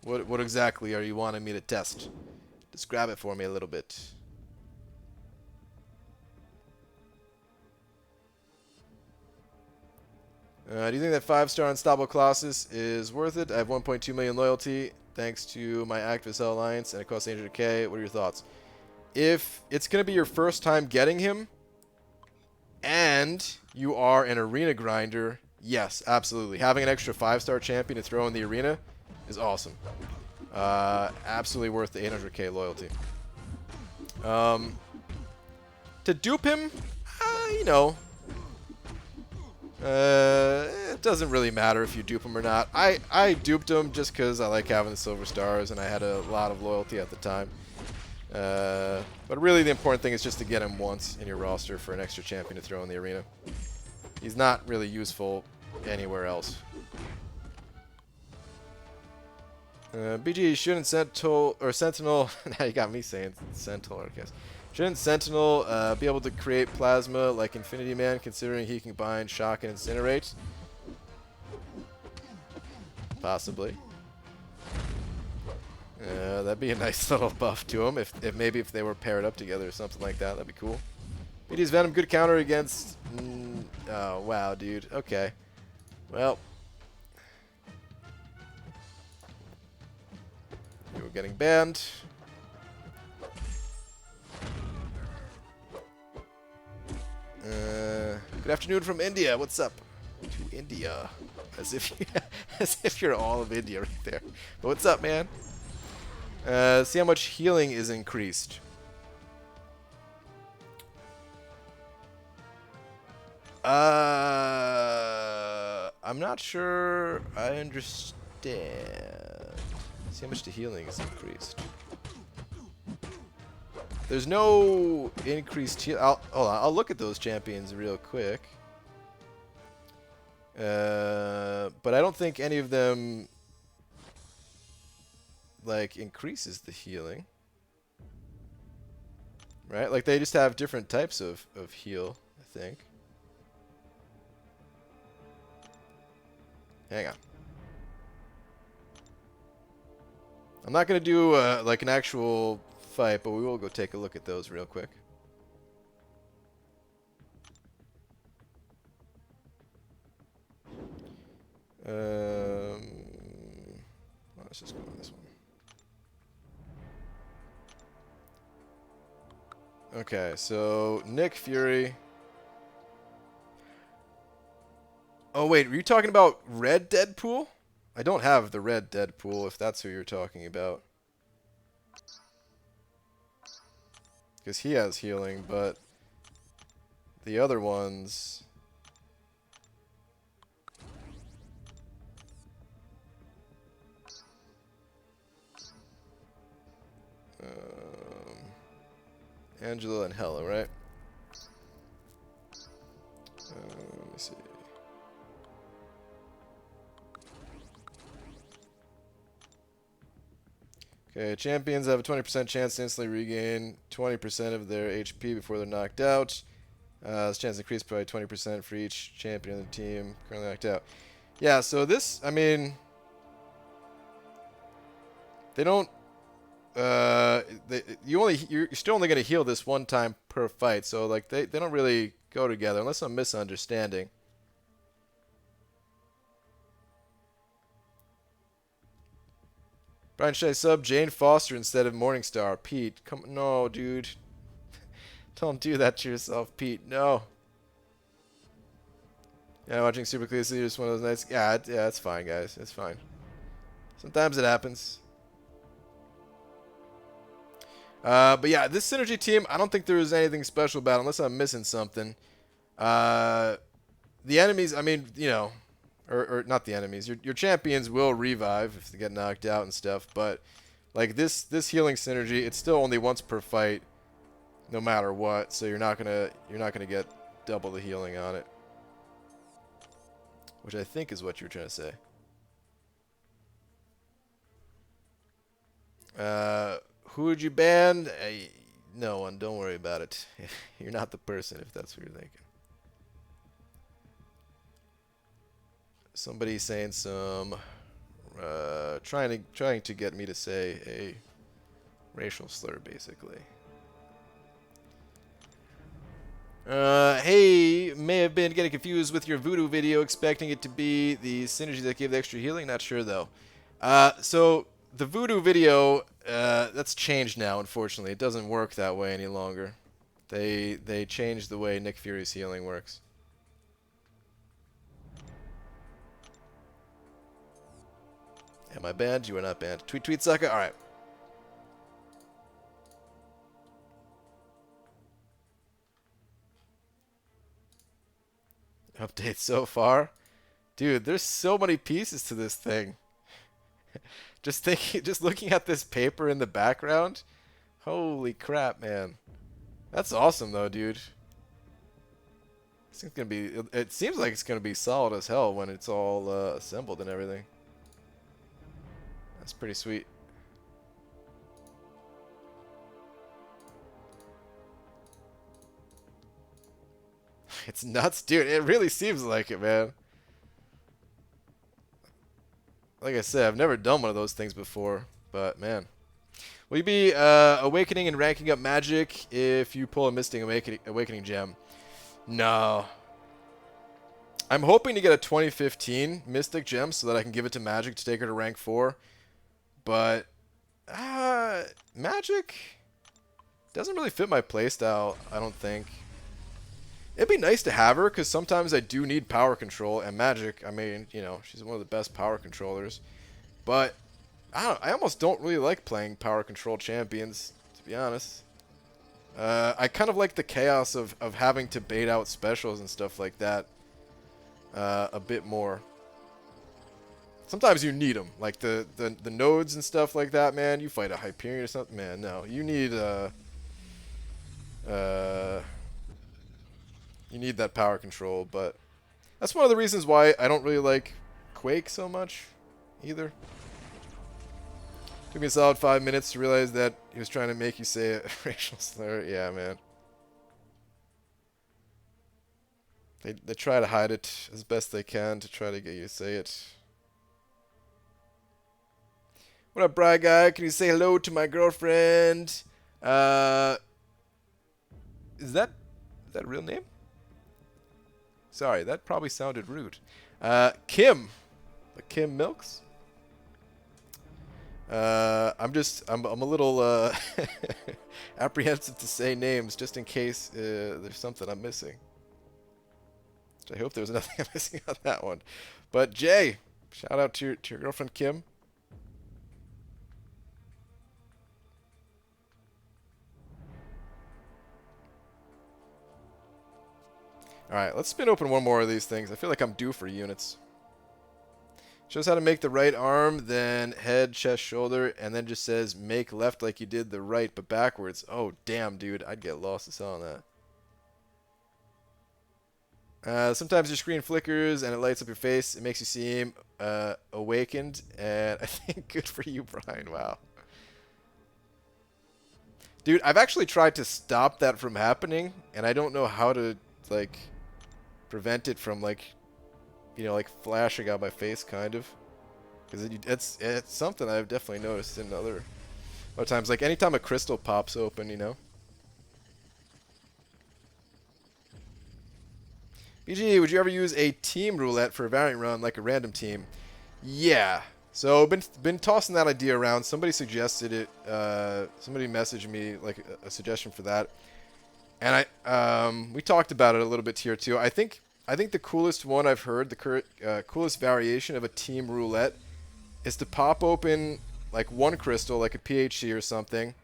What exactly are you wanting me to test? Describe it for me a little bit. Do you think that 5-star Unstoppable Colossus is worth it? I have 1.2 million loyalty thanks to my Activist Alliance, and it costs 800k. What are your thoughts? If it's going to be your first time getting him, and you are an arena grinder, yes, absolutely. Having an extra 5-star champion to throw in the arena is awesome. Absolutely worth the 800k loyalty. To dupe him, you know, it doesn't really matter if you dupe him or not. I duped him just because I like having the silver stars and I had a lot of loyalty at the time. But really the important thing is just to get him once in your roster for an extra champion to throw in the arena. He's not really useful anywhere else. BG, shouldn't Sentinel, now you got me saying Sentinel, I guess. Shouldn't Sentinel be able to create plasma like Infinity Man, considering he can combine Shock and Incinerate? Possibly. That'd be a nice little buff to him if maybe if they were paired up together or something like that. That'd be cool. BD's Venom, good counter against... oh, wow, dude. Okay. Well... you were getting banned. Good afternoon from India. What's up? To India. As if you're all of India right there. But what's up, man? See how much healing is increased. I'm not sure I understand. See how much the healing is increased. There's no increased heal. Hold on, I'll look at those champions real quick. But I don't think any of them like increases the healing. Right? Like they just have different types of heal, I think. Hang on. I'm not going to do like an actual fight, but we will go take a look at those real quick. Let's just go on this one. Okay, so Nick Fury. Oh wait, were you talking about Red Deadpool? I don't have the Red Deadpool, if that's who you're talking about. Because he has healing, but the other ones... Angela and Hella, right? Let me see. Okay, champions have a 20% chance to instantly regain 20% of their HP before they're knocked out. This chance increased by 20% for each champion of the team currently knocked out. Yeah, so this, I mean, they don't. You're still only gonna heal this one time per fight, so like they don't really go together unless I'm misunderstanding. Brian, should I sub Jane Foster instead of Morningstar? Pete, come no, dude. Don't do that to yourself, Pete. No. Yeah, watching Super Clear City is one of those nights. Yeah, it's fine, guys. It's fine. Sometimes it happens. But yeah, this synergy team, I don't think there was anything special about it, unless I'm missing something. The enemies, I mean, you know, or not the enemies. Your champions will revive if they get knocked out and stuff. But like this healing synergy, it's still only once per fight, no matter what. So you're not gonna get double the healing on it, which I think is what you're trying to say. Who would you ban? No one. Don't worry about it. You're not the person if that's what you're thinking. Somebody saying some trying to get me to say a racial slur, basically. Hey, may have been getting confused with your voodoo video, expecting it to be the synergy that gave the extra healing. Not sure though. So the voodoo video, that's changed now. Unfortunately, it doesn't work that way any longer. They changed the way Nick Fury's healing works. Am I banned? You are not banned. Tweet, tweet, sucker. All right. Update so far, dude. There's so many pieces to this thing. Just looking at this paper in the background. Holy crap, man. That's awesome, though, dude. This thing's gonna be. It seems like it's gonna be solid as hell when it's all assembled and everything. That's pretty sweet. It's nuts, dude. It really seems like it, man. Like I said, I've never done one of those things before, but man. Will you be awakening and ranking up magic if you pull a Mystic Awakening gem? No. I'm hoping to get a 2015 Mystic gem so that I can give it to Magic to take her to rank 4. But Magic doesn't really fit my playstyle, I don't think. It'd be nice to have her, because sometimes I do need power control, and Magic, I mean, you know, she's one of the best power controllers. But, I almost don't really like playing power control champions, to be honest. I kind of like the chaos of having to bait out specials and stuff like that a bit more. Sometimes you need them, like the nodes and stuff like that, man. You fight a Hyperion or something, man, no. You need, you need that power control, but that's one of the reasons why I don't really like Quake so much, either. Took me a solid 5 minutes to realize that he was trying to make you say a racial slur. Yeah, man. They try to hide it as best they can to try to get you to say it. What up, Bry Guy? Can you say hello to my girlfriend? Is that a real name? Sorry, that probably sounded rude. Kim. Kim Milks? I'm a little apprehensive to say names just in case there's something I'm missing. I hope there's nothing I'm missing on that one. But Jay, shout out to your girlfriend Kim. Alright, let's spin open one more of these things. I feel like I'm due for units. Shows how to make the right arm, then head, chest, shoulder, and then just says make left like you did the right, but backwards. Oh, damn, dude. I'd get lost as hell on that. Sometimes your screen flickers and it lights up your face. It makes you seem awakened, and I think good for you, Brian. Wow. Dude, I've actually tried to stop that from happening, and I don't know how to, like, prevent it from, like, you know, like flashing out my face, kind of. Because it's something I've definitely noticed in other times. Like, anytime a crystal pops open, you know. BG, would you ever use a team roulette for a variant run, like a random team? Yeah. So, been tossing that idea around. Somebody suggested it. Somebody messaged me, like, a suggestion for that. And we talked about it a little bit here, too. I think the coolest one I've heard, the coolest variation of a team roulette, is to pop open, like, one crystal, like a PHC or something.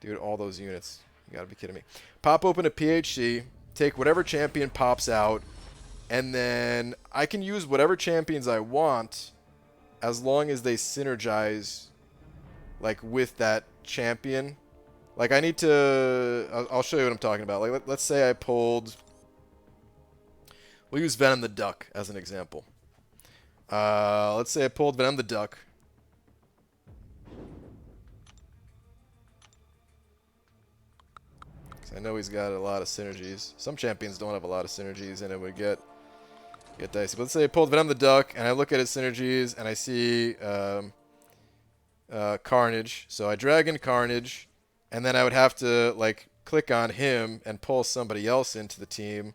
Dude, all those units. You gotta be kidding me. Pop open a PHC, take whatever champion pops out, and then I can use whatever champions I want as long as they synergize, like, with that champion. Like, I need to... I'll show you what I'm talking about. Like, let's say I pulled... We'll use Venom the Duck as an example. Let's say I pulled Venom the Duck. I know he's got a lot of synergies. Some champions don't have a lot of synergies, and it would get dicey. But let's say I pulled Venom the Duck, and I look at his synergies, and I see Carnage. So I drag in Carnage, and then I would have to like click on him and pull somebody else into the team,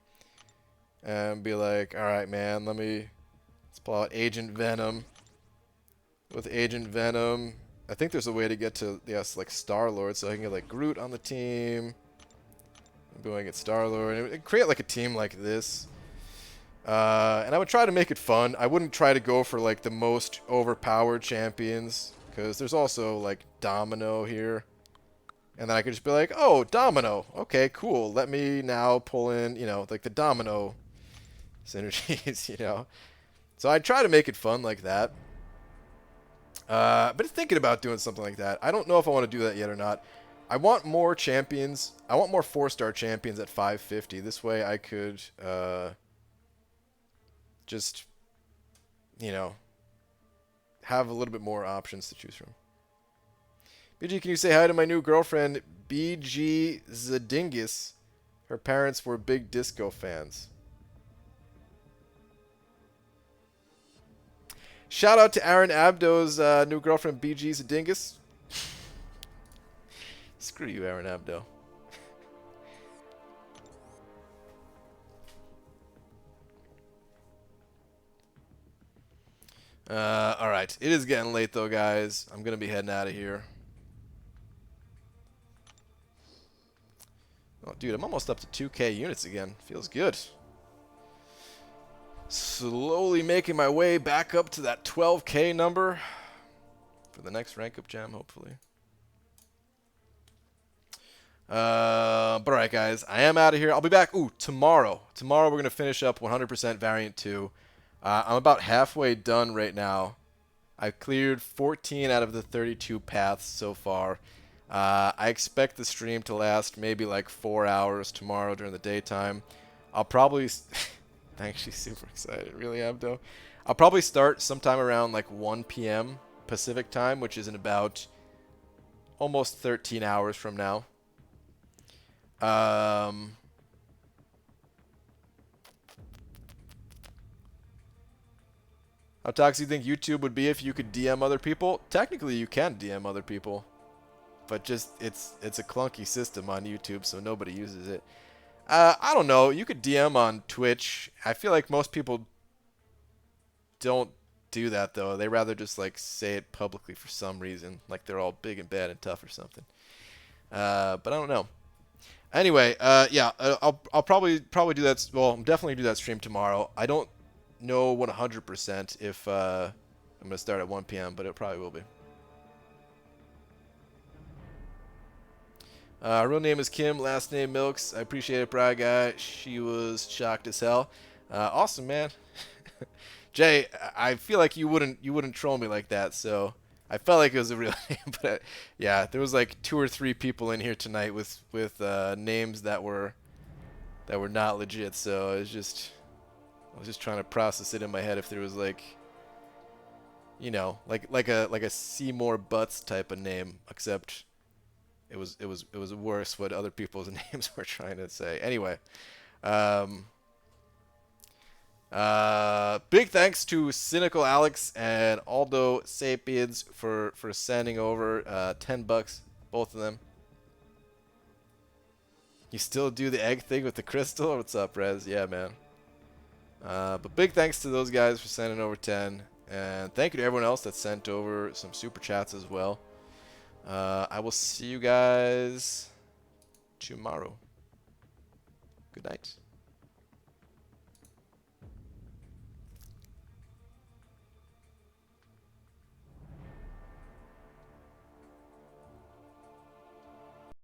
and be like, all right, man, let's pull out Agent Venom. With Agent Venom, I think there's a way to get to, yes, like Star-Lord, so I can get like Groot on the team. I'm going at Star-Lord. It would create like a team like this. And I would try to make it fun. I wouldn't try to go for like the most overpowered champions, because there's also like Domino here. And then I could just be like, oh, Domino. Okay, cool. Let me now pull in, you know, like the Domino synergies, you know. So I'd try to make it fun like that. But thinking about doing something like that. I don't know if I want to do that yet or not. I want more champions. I want more 4-star champions at 550. This way I could just, you know, have a little bit more options to choose from. BG, can you say hi to my new girlfriend, BG Zadingis? Her parents were big disco fans. Shout out to Aaron Abdo's new girlfriend, BG Zadingus. Screw you, Aaron Abdo. Alright. It is getting late, though, guys. I'm going to be heading out of here. Oh, dude, I'm almost up to 2K units again. Feels good. Slowly making my way back up to that 12K number for the next rank up gem, hopefully. But alright, guys, I am out of here. I'll be back tomorrow. Tomorrow we're going to finish up 100% Variant 2. I'm about halfway done right now. I've cleared 14 out of the 32 paths so far. I expect the stream to last maybe like 4 hours tomorrow during the daytime. I'll probably... I'm actually super excited, really, Abdo. I'll probably start sometime around like 1 p.m. Pacific time, which is in about almost 13 hours from now. How toxic do you think YouTube would be if you could DM other people? Technically, you can DM other people, but just it's a clunky system on YouTube, so nobody uses it. I don't know. You could DM on Twitch. I feel like most people don't do that, though. They rather just like say it publicly for some reason, like they're all big and bad and tough or something. But I don't know. Anyway, yeah, I'll probably do that. Well, I'm definitely do that stream tomorrow. I don't know 100% if I'm gonna start at 1 p.m., but it probably will be. Real name is Kim, last name Milks. I appreciate it, Bri Guy. She was shocked as hell. Awesome, man. Jay, I feel like you wouldn't troll me like that, so I felt like it was a real name. But yeah, there was like 2 or 3 people in here tonight with names that were not legit. So I was just trying to process it in my head if there was like, you know, like a Seymour Butts type of name, except. It was worse what other people's names were trying to say. Anyway, big thanks to Cynical Alex and Aldo Sapiens for sending over $10, both of them. You still do the egg thing with the crystal? What's up, Rez? Yeah, man. But big thanks to those guys for sending over 10, and thank you to everyone else that sent over some super chats as well. I will see you guys tomorrow. Good night.